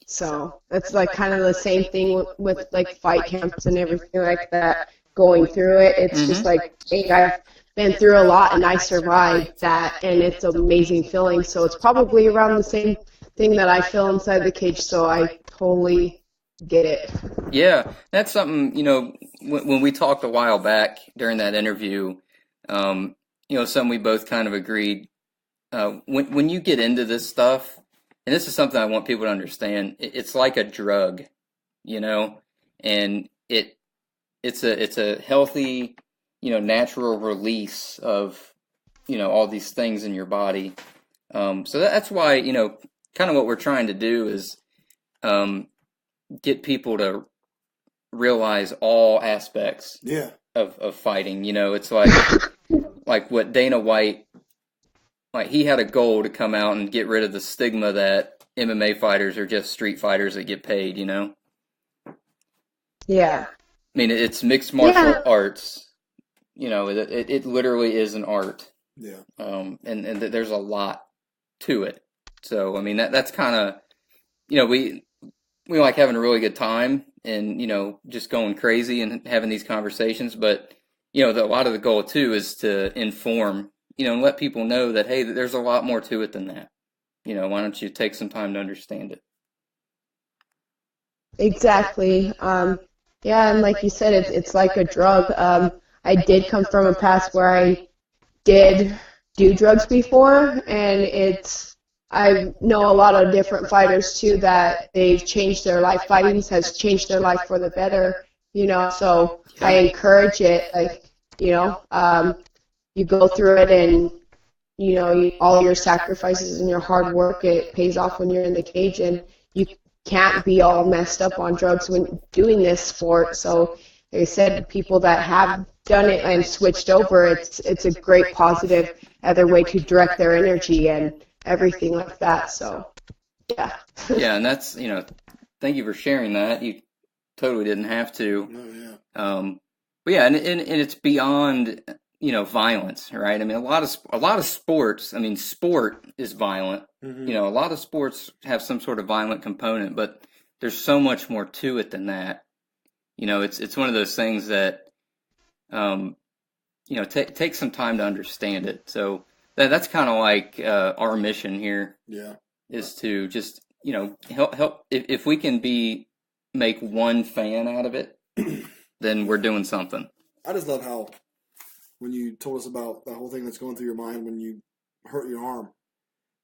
So it's like kind of the same thing with like fight camps and everything like that. Going through it, it's just like, dang, I've been through a lot and I survived that, and it's an amazing feeling. So it's probably around the same thing that I feel inside the cage. So I totally get it. Yeah, that's something, when we talked a while back during that interview, something we both kind of agreed. When you get into this stuff, and this is something I want people to understand, it's like a drug, and it's a healthy, natural release of, all these things in your body. So that's why, kind of what we're trying to do is get people to realize all aspects Yeah. of fighting. It's like what Dana White, like he had a goal to come out and get rid of the stigma that MMA fighters are just street fighters that get paid, Yeah. I mean, it's mixed martial arts. It literally is an art. Yeah. And there's a lot to it. So, I mean, that's kind of, we like having a really good time and, just going crazy and having these conversations. But, a lot of the goal, too, is to inform, and let people know that, hey, there's a lot more to it than that. Why don't you take some time to understand it? Exactly. Yeah, and like you said, it's like a drug. I did come from a past where I did do drugs before, and I know a lot of different fighters too that they've changed their life. Fighting has changed their life for the better, so I encourage it. Like, you go through it and, all your sacrifices and your hard work, it pays off when you're in the cage, and you can't be all messed up on drugs when doing this sport. So like I said, people that have done it and switched over, it's a great positive other way to direct their energy and everything like that. So, yeah. Yeah, and that's, thank you for sharing that. You totally didn't have to. Oh, yeah. But yeah, and it's beyond, violence, right? I mean, a lot of sports, I mean, sport is violent. Mm-hmm. A lot of sports have some sort of violent component, but there's so much more to it than that. It's one of those things that, take some time to understand it. So that's kind of like our mission here. Yeah. Is to just, help if we can make one fan out of it, then we're doing something. I just love how when you told us about the whole thing that's going through your mind when you hurt your arm.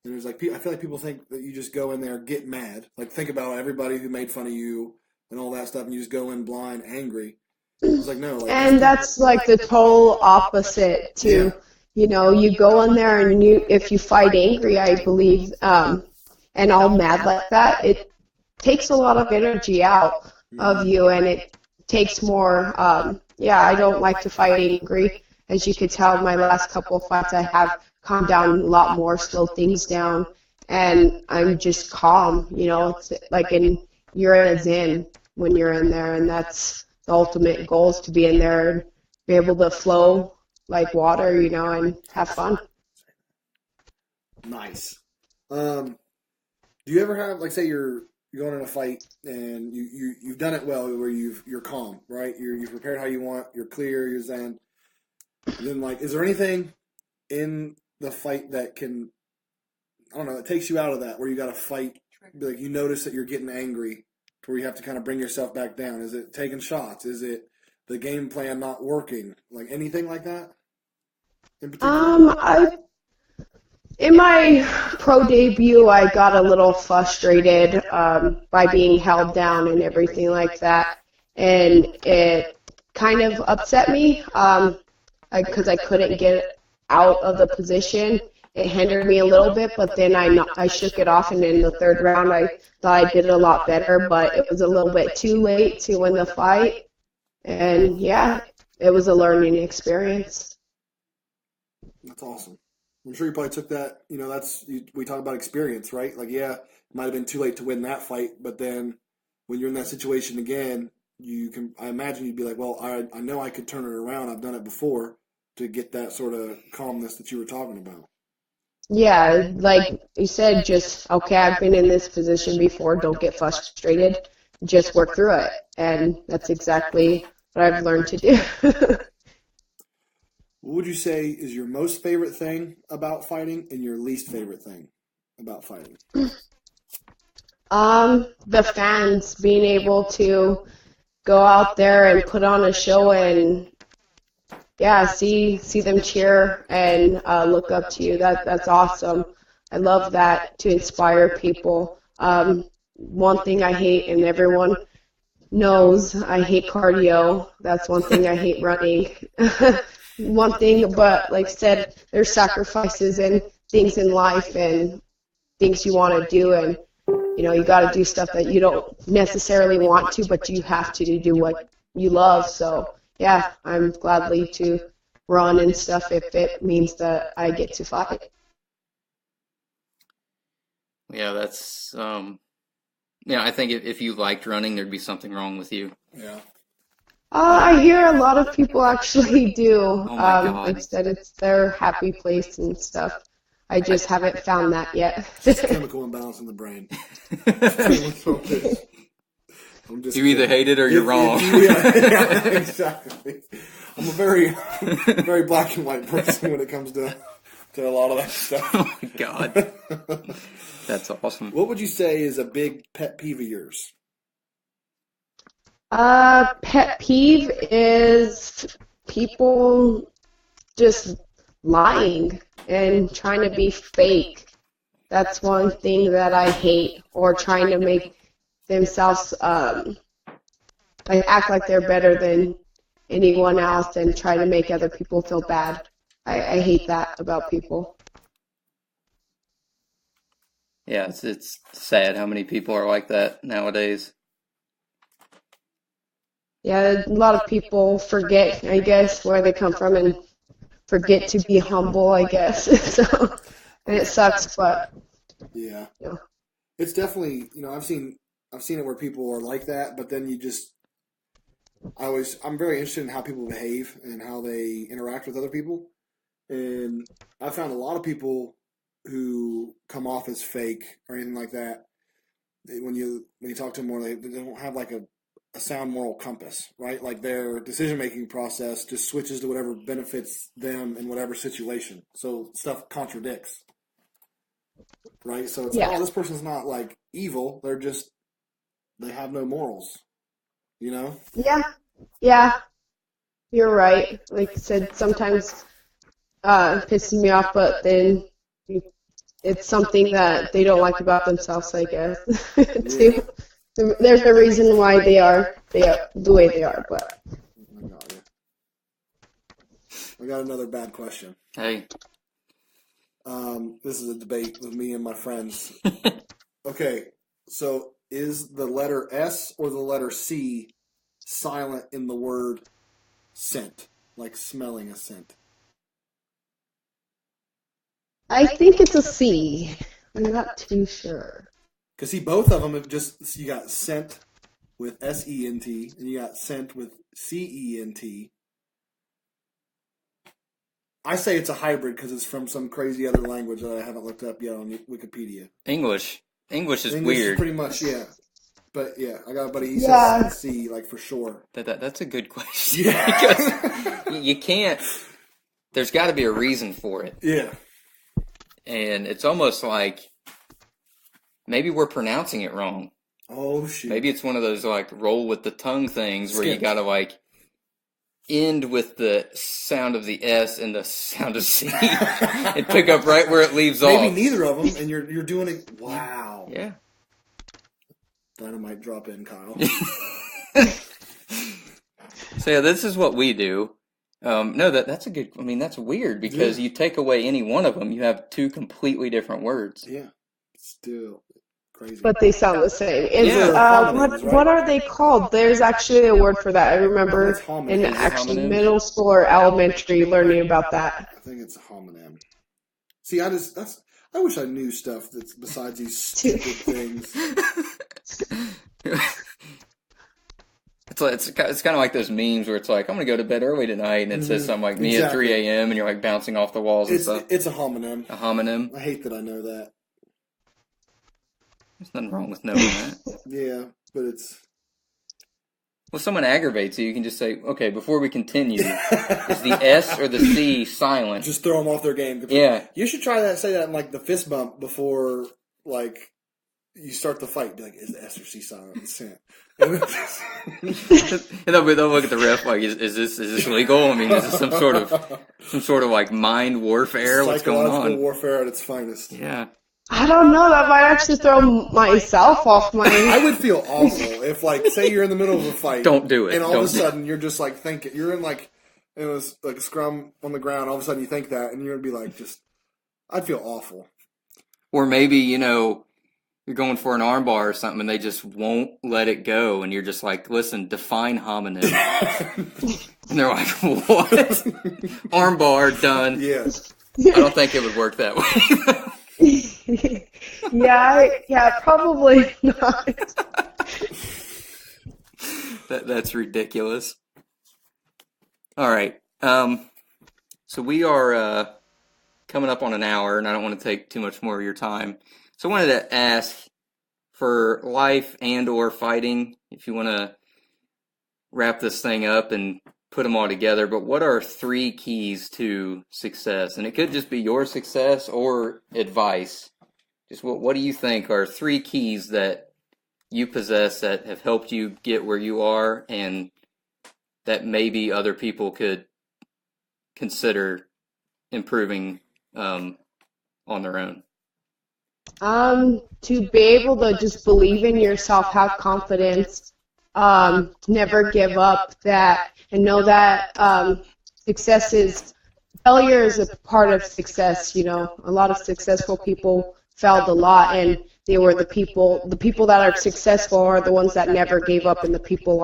And it was like, I feel like people think that you just go in there, get mad. Like, think about everybody who made fun of you and all that stuff, and you just go in blind, angry. It's like, no. Like, and that's like the total opposite too. Yeah. You go in there and if you fight angry, I believe, and all mad like that, it takes a lot of energy out of you, and it takes more. I don't like to fight angry. As you could tell, my last couple of fights, I have calmed down a lot more, slowed things down, and I'm just calm. It's like you're in a zen when you're in there, and that's the ultimate goal, is to be in there and be able to flow like water, and have fun. Nice. Do you ever have, like, say you're going in a fight and you've done it well, where you're calm, right? You've prepared how you want, you're clear, you're zen. Then, like, is there anything in the fight that can, I don't know, it takes you out of that, where you got to fight, like, you notice that you're getting angry, to where you have to kind of bring yourself back down? Is it taking shots? Is it the game plan not working? Like, anything like that in particular? In my pro debut, I got a little frustrated by being held down and everything like that, and it kind of upset me because I couldn't get out of the position. It hindered me a little bit, but then I shook it off, and in the third round, I thought I did a lot better, but it was a little bit too late to win the fight, and yeah, it was a learning experience. That's awesome. I'm sure you probably took that, we talk about experience, right? Like, yeah, it might have been too late to win that fight, but then when you're in that situation again, I imagine you'd be like, well, I know I could turn it around. I've done it before, to get that sort of calmness that you were talking about. Yeah, like you said, just, okay, I've been in this position before, don't get frustrated, just work through it, and that's exactly what I've learned to do. What would you say is your most favorite thing about fighting and your least favorite thing about fighting? The fans being able to go out there and put on a show and yeah, see them cheer and look up to you. That's awesome. I love that to inspire people. One thing I hate, and everyone knows, I hate cardio. That's one thing I hate running. One thing, but like I said, there's sacrifices and things in life and things you want to do, and you got to do stuff that you don't necessarily want to, but you have to do what you love. So yeah, I'm gladly to run and stuff if it means that I get to fight. Yeah, that's I think if you liked running, there'd be something wrong with you. Yeah. I hear a lot of people actually do. Oh my God. Like I said, it's their happy place and stuff. I just haven't found that yet. It's a chemical imbalance in the brain. I'm just You either hate it or you're wrong. Yeah, exactly. I'm a very black and white person when it comes to a lot of that stuff. Oh my God. That's awesome. What would you say is a big pet peeve of yours? Pet peeve is people just lying and trying to be fake. That's one thing that I hate, or trying to make themselves act like they're better than anyone else and try to make other people feel bad. I hate that about people. Yeah, it's sad how many people are like that nowadays. Yeah, a lot of people forget, I guess, where they come from and forget to be humble, I guess. So, and it sucks, but Yeah. you know. It's definitely, I've seen it where people are like that, but then I'm very interested in how people behave and how they interact with other people. And I found a lot of people who come off as fake or anything like that, when you talk to them more, they don't have like a sound moral compass, right? Like their decision-making process just switches to whatever benefits them in whatever situation. So stuff contradicts, right? So it's Yeah. this person's not like evil. They have no morals, Yeah, you're right. Like I said, sometimes it pisses me off, but then it's something that they don't like about themselves, I guess. Too. There's a reason why they are the way they are, but I got you. I got another bad question. Hey. This is a debate with me and my friends. Okay, so is the letter S or the letter C silent in the word scent, like smelling a scent? I think it's a C. I'm not too sure. Because see, both of them you got scent with S-E-N-T, and you got scent with C-E-N-T. I say it's a hybrid because it's from some crazy other language that I haven't looked up yet on Wikipedia. English is English weird. Is pretty much, yeah. But yeah, I got a buddy, he Yeah. says C, like for sure. That's a good question. Yeah. Because you can't. There's got to be a reason for it, Yeah. and it's almost like maybe we're pronouncing it wrong. Oh, shit. Maybe it's one of those like roll with the tongue things where you Skip. got to like end with the sound of the S and the sound of C and pick up right where it leaves Maybe off. neither of them, and you're doing it. Wow. Yeah. Dynamite drop in, Kyle. So yeah, this is what we do. No, that's a good. I mean, that's weird because you take away any one of them, you have two completely different words. Yeah. Still crazy. But they sound the same. Is, Yeah. what are they called? There's actually a word for that. I remember It's homonym. in Is it actually homonym? middle school or elementary learning about that. I think it's a homonym. See, I wish I knew stuff that's besides these stupid things. It's kind of like those memes where it's like, I'm going to go to bed early tonight, and it says something like me at 3 a.m., and you're like bouncing off the walls and stuff. It's a homonym. A homonym. I hate that I know that. There's nothing wrong with knowing that. Yeah, but it's... Well, if someone aggravates you, you can just say, okay, before we continue, is the S or the C silent? Just throw them off their game. Yeah. You should try that. Say that in like the fist bump before, like, you start the fight, be like, is the S or C silent consent? And then And they'll look at the ref like, is this legal? I mean, is this some sort of like mind warfare? What's going psychological on? warfare at its finest. Yeah. I don't know. That might actually throw myself off I my. would feel awful if, like, say you're in the middle of a fight. Don't do it. And all Don't of a do it. sudden, you're just, like, thinking. You're in, like, it was like a scrum on the ground. All of a sudden, you think that, and you're going to be like, I'd feel awful. Or maybe, you're going for an armbar or something and they just won't let it go. And you're just like, listen, define homonym. And they're like, what? Armbar, done. Yeah. I don't think it would work that way. Yeah, probably not. That's ridiculous. All right. So we are coming up on an hour, and I don't want to take too much more of your time. So I wanted to ask, for life and or fighting, if you want to wrap this thing up and put them all together, but what are 3 keys to success? And it could just be your success or advice. Just what do you think are 3 keys that you possess that have helped you get where you are and that maybe other people could consider improving on their own? To be able to just believe in yourself, have confidence, never give up, and know that failure is a part of success. A lot of successful people failed a lot, and they were the people that are successful are the ones that never gave up, and the people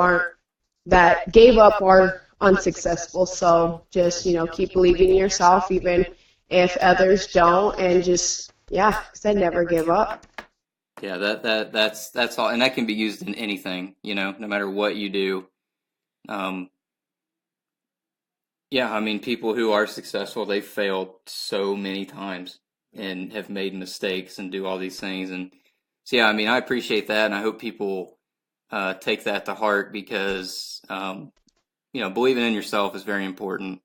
that gave up are unsuccessful. So just, keep believing in yourself, even if others don't, and just, said never give up. Yeah, that's all, and that can be used in anything, no matter what you do. I mean, people who are successful, they've failed so many times and have made mistakes and do all these things. And so, I mean, I appreciate that, and I hope people take that to heart because, believing in yourself is very important.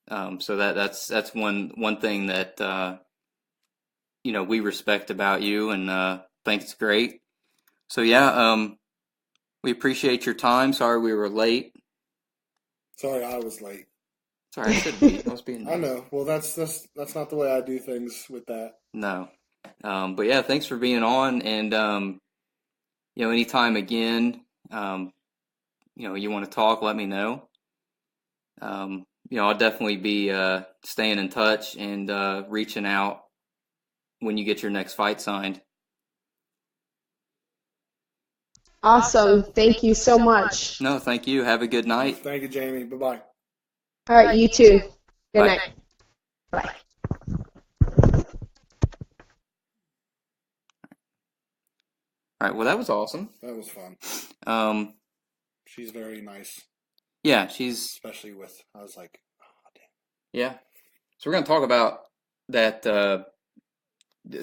So that's one thing that we respect about you, and think it's great. So we appreciate your time. Sorry we were late. Sorry, I was late. Sorry, I was being nice. I know. Well, that's not the way I do things with that. No. But thanks for being on, and anytime again, you want to talk, let me know. I'll definitely be staying in touch and reaching out when you get your next fight signed. Awesome. Thank you so much. No, thank you. Have a good night. Thank you, Jayme. Bye-bye. All right, you too. Good Bye. night. Bye. All right. Well, that was awesome. That was fun. She's very nice, Yeah, she's especially with, I was like, oh, damn. yeah. So we're gonna talk about that.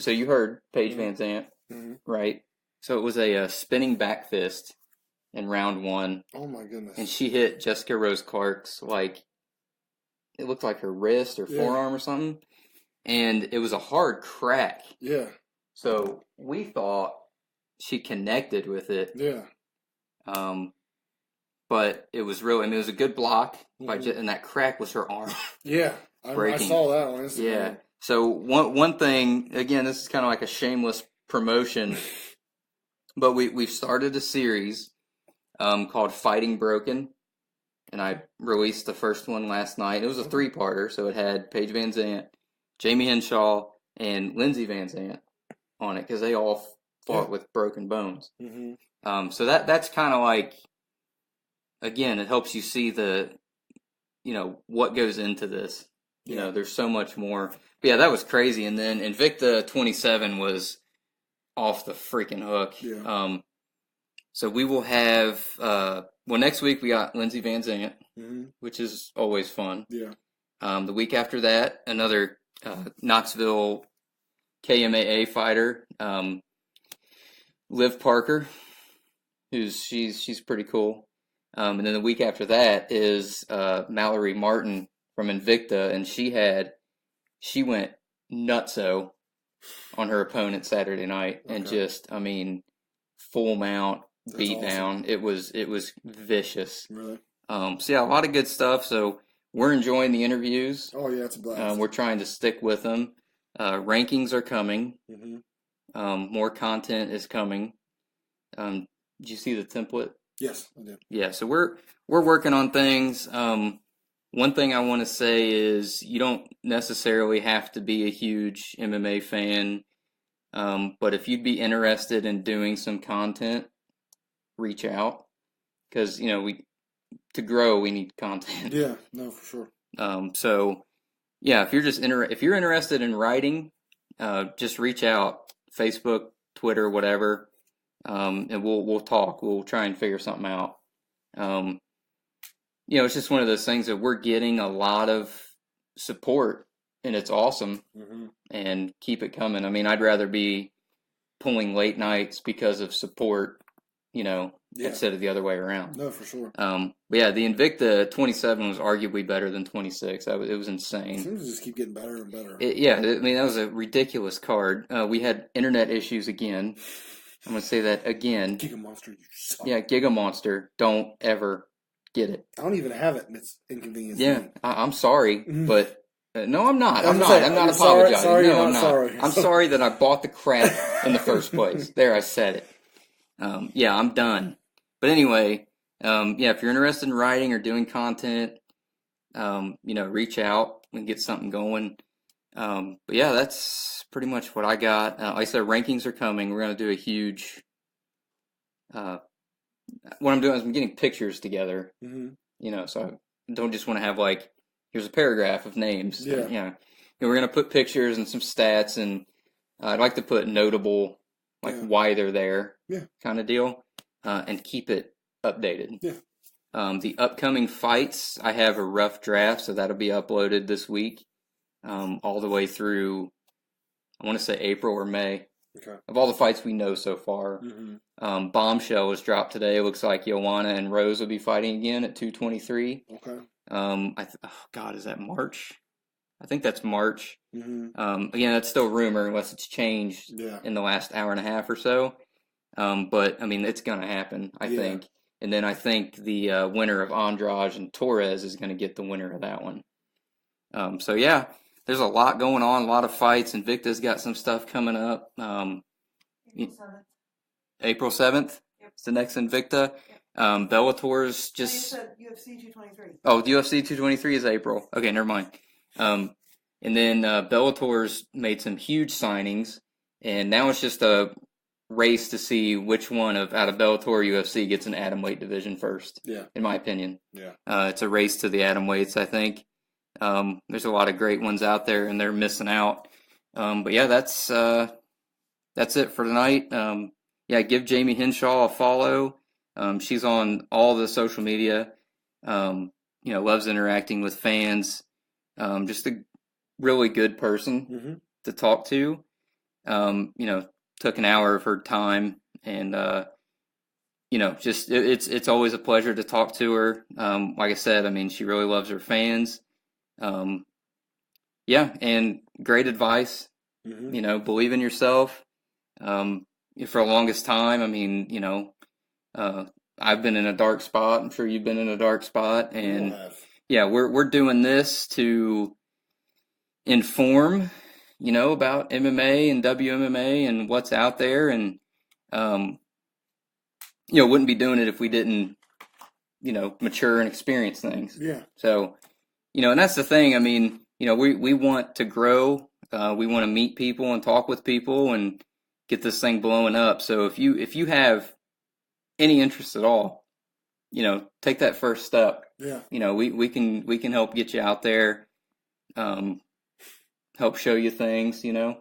So you heard Paige Mhm. Van Zant, Mm-hmm. right? So it was a spinning back fist in round 1, Oh, my goodness. and she hit Jessica Rose Clark's, it looked like her wrist or Yeah. forearm or something, and it was a hard crack. Yeah, So we thought she connected with it, yeah. but it was real. I mean, it was a good block, Mhm. and that crack was her arm. Yeah, I Breaking. saw that on Instagram. Yeah. So one thing, again, this is kind of like a shameless promotion, but we've started a series called Fighting Broken, and I released the first one last night. It was a 3-parter, so it had Paige Van Zant, Jayme Hinshaw, and Lindsey Van Zant on it because they all fought with broken bones. Mm-hmm. So that's kind of like, again, it helps you see what goes into this. There's so much more. But yeah, that was crazy. And then Invicta 27 was off the freaking hook. Yeah. So we will have, next week we got Lindsey Van Zant, Mm-hmm. which is always fun. Yeah. The week after that, another Knoxville KMAA fighter, Liv Parker, she's pretty cool. And then the week after that is Mallory Martin from Invicta, and she went nutso on her opponent Saturday night, and Okay. just, I mean, full mount, That's beat awesome. down. It was vicious. Really? So yeah, a lot of good stuff. So we're enjoying the interviews. Oh yeah, it's a blast. We're trying to stick with them. Rankings are coming. Mm-hmm. More content is coming. Did you see the template? Yes, I did. Yeah, so we're working on things. One thing I want to say is you don't necessarily have to be a huge MMA fan, but if you'd be interested in doing some content, reach out because to grow we need content. Yeah, no, for sure. So yeah, if you're interested in writing, just reach out, Facebook, Twitter, whatever, and we'll talk. We'll try and figure something out. It's just one of those things that we're getting a lot of support, and it's awesome. Mm-hmm. And keep it coming. I mean, I'd rather be pulling late nights because of support, instead of the other way around. No, for sure. But yeah, the Invicta 27 was arguably better than 26. It was It insane. seems to just keep getting better and better. That was a ridiculous card. We had internet issues again. I'm going to say that again. Giga Monster, you suck. Yeah, Giga Monster. Don't ever get it. I don't even have it, and it's inconvenient. Yeah, I'm sorry, Mhm. but no, I'm not. I'm I'm saying, not you're sorry- apologizing. sorry no, you're I'm not not. sorry. I'm sorry that I bought the crap in the first place. There, I said it. Yeah, I'm done. But anyway, if you're interested in writing or doing content, reach out and get something going. But yeah, that's pretty much what I got. Like I said, rankings are coming. We're going to do a huge. What I'm doing is I'm getting pictures together. Mm-hmm. So I don't just want to have here's a paragraph of names. Yeah. We're going to put pictures and some stats, and I'd like to put notable, why they're there, kind of deal, and keep it updated. Yeah. The upcoming fights, I have a rough draft, so that'll be uploaded this week, all the way through, I want to say April or May. Okay. Of all the fights we know so far. Mm-hmm. Bombshell was dropped today. It looks like Joanna and Rose will be fighting again at 223. Okay. Is that March? I think that's March. Mm-hmm. Again, that's still rumor unless it's changed in the last hour and a half or so. But I mean, it's going to happen, I think. And then I think the winner of Andrade and Torres is going to get the winner of that one. So yeah, there's a lot going on, a lot of fights. Invicta's got some stuff coming up. April 7th. Yep. It's the next Invicta. Bellator's You just. said UFC 223. Oh, UFC 223 is April. Okay, never mind. And then Bellator's made some huge signings, and now it's just a race to see which one out of Bellator UFC gets an Atomweight division first. Yeah. In my opinion. Yeah. It's a race to the Atomweights, I think. There's a lot of great ones out there, and they're missing out. But yeah, that's it for tonight. Give Jayme Hinshaw a follow. She's on all the social media. Loves interacting with fans. Just a really good person to talk to. Took an hour of her time, and it's always a pleasure to talk to her. Like I said, I mean, she really loves her fans. And great advice. Believe in yourself. For the longest time, I mean, I've been in a dark spot. I'm sure you've been in a dark spot, and we're doing this to inform, about MMA and WMMA and what's out there, and wouldn't be doing it if we didn't, mature and experience things. Yeah. So, and that's the thing. I mean, we want to grow. We want to meet people and talk with people and get this thing blowing up. So if you have any interest at all, take that first step. Yeah. We can help get you out there, help show you things, I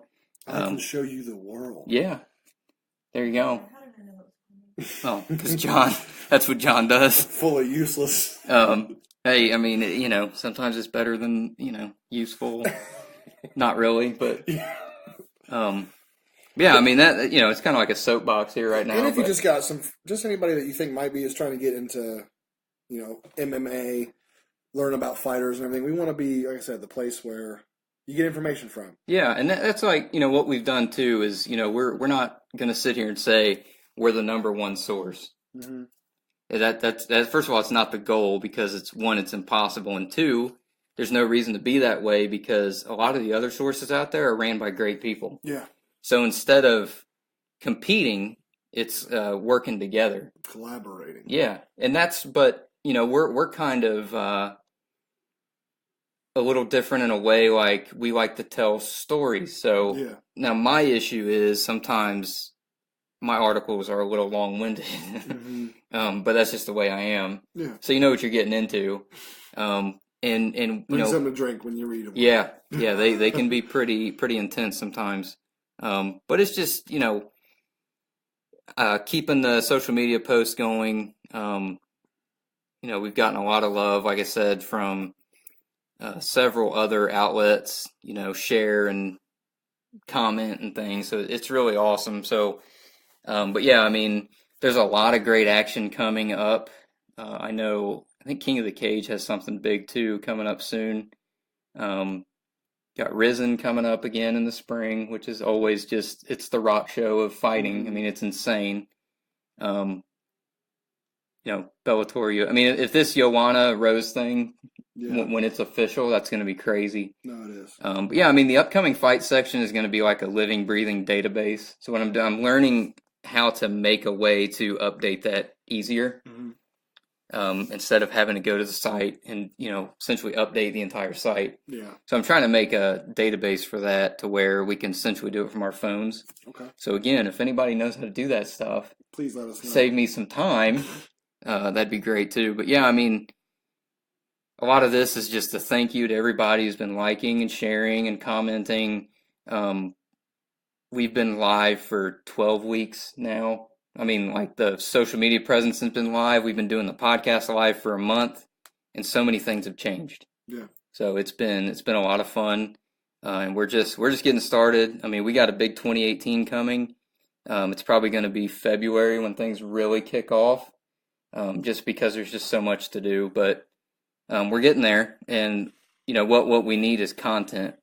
can show you the world. Yeah. There you go. How did I know it was Oh, because John, that's what John does. Full of useless. Hey, I mean, sometimes it's better than, useful. Not really, but, I mean, that, it's kind of like a soapbox here right now. And if you just got anybody that you think might be is trying to get into, MMA, learn about fighters and everything, we want to be, like I said, the place where you get information from. Yeah, and that's like, what we've done too is, we're not going to sit here and say we're the number one source. Mm-hmm. That's first of all, it's not the goal because it's impossible, and two, there's no reason to be that way because a lot of the other sources out there are ran by great people. Yeah. So instead of competing, it's working together, collaborating. Yeah, and but we're kind of a little different in a way. Like we like to tell stories. So now my issue is sometimes my articles are a little long-winded, mm-hmm. But that's just the way I am. Yeah. So you know what you're getting into, and bring something to drink when you read them. Yeah, they can be pretty intense sometimes, but it's just keeping the social media posts going. We've gotten a lot of love, like I said, from several other outlets. Share and comment and things, so it's really awesome. So. But yeah, I mean, there's a lot of great action coming up. I think King of the Cage has something big too coming up soon. Got Risen coming up again in the spring, which is always it's the rock show of fighting. I mean, it's insane. Bellator. I mean, if this Joanna Rose thing, when it's official, that's going to be crazy. No, it is. But yeah, I mean, the upcoming fight section is going to be like a living, breathing database. So what I'm learning how to make a way to update that easier, instead of having to go to the site and essentially update the entire site. Yeah. So I'm trying to make a database for that to where we can essentially do it from our phones. Okay. So again, if anybody knows how to do that stuff, please let us know. Save me some time. That'd be great too. But yeah, I mean, a lot of this is just a thank you to everybody who's been liking and sharing and commenting. We've been live for 12 weeks now. I mean, like the social media presence has been live. We've been doing the podcast live for a month, and so many things have changed. Yeah. So it's been a lot of fun, and we're just getting started. I mean, we got a big 2018 coming. It's probably going to be February when things really kick off, just because there's just so much to do. But we're getting there, and what we need is content.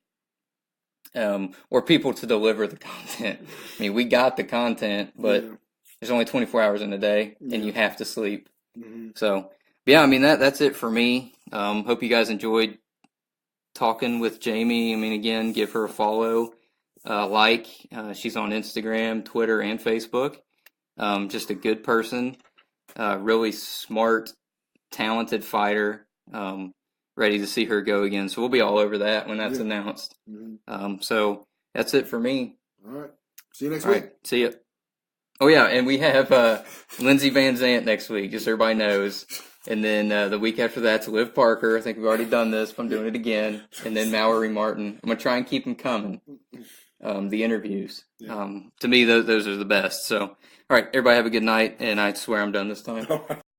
Or people to deliver the content. I mean, we got the content, but there's only 24 hours in a day, and you have to sleep. Mm-hmm. So, yeah, I mean, that's it for me. Hope you guys enjoyed talking with Jayme. I mean, again, give her a follow, she's on Instagram, Twitter, and Facebook. Just a good person, really smart, talented fighter. Ready to see her go again. So we'll be all over that when that's announced. Mm-hmm. So that's it for me. All right. See you next week. All right. See ya. Oh, yeah, and we have Lindsey Van Zant next week, just so everybody knows. And then the week after that's Liv Parker. I think we've already done this, but I'm doing it again. And then Mallory Martin. I'm going to try and keep them coming, the interviews. Yeah. To me, those are the best. So, all right, everybody have a good night, and I swear I'm done this time.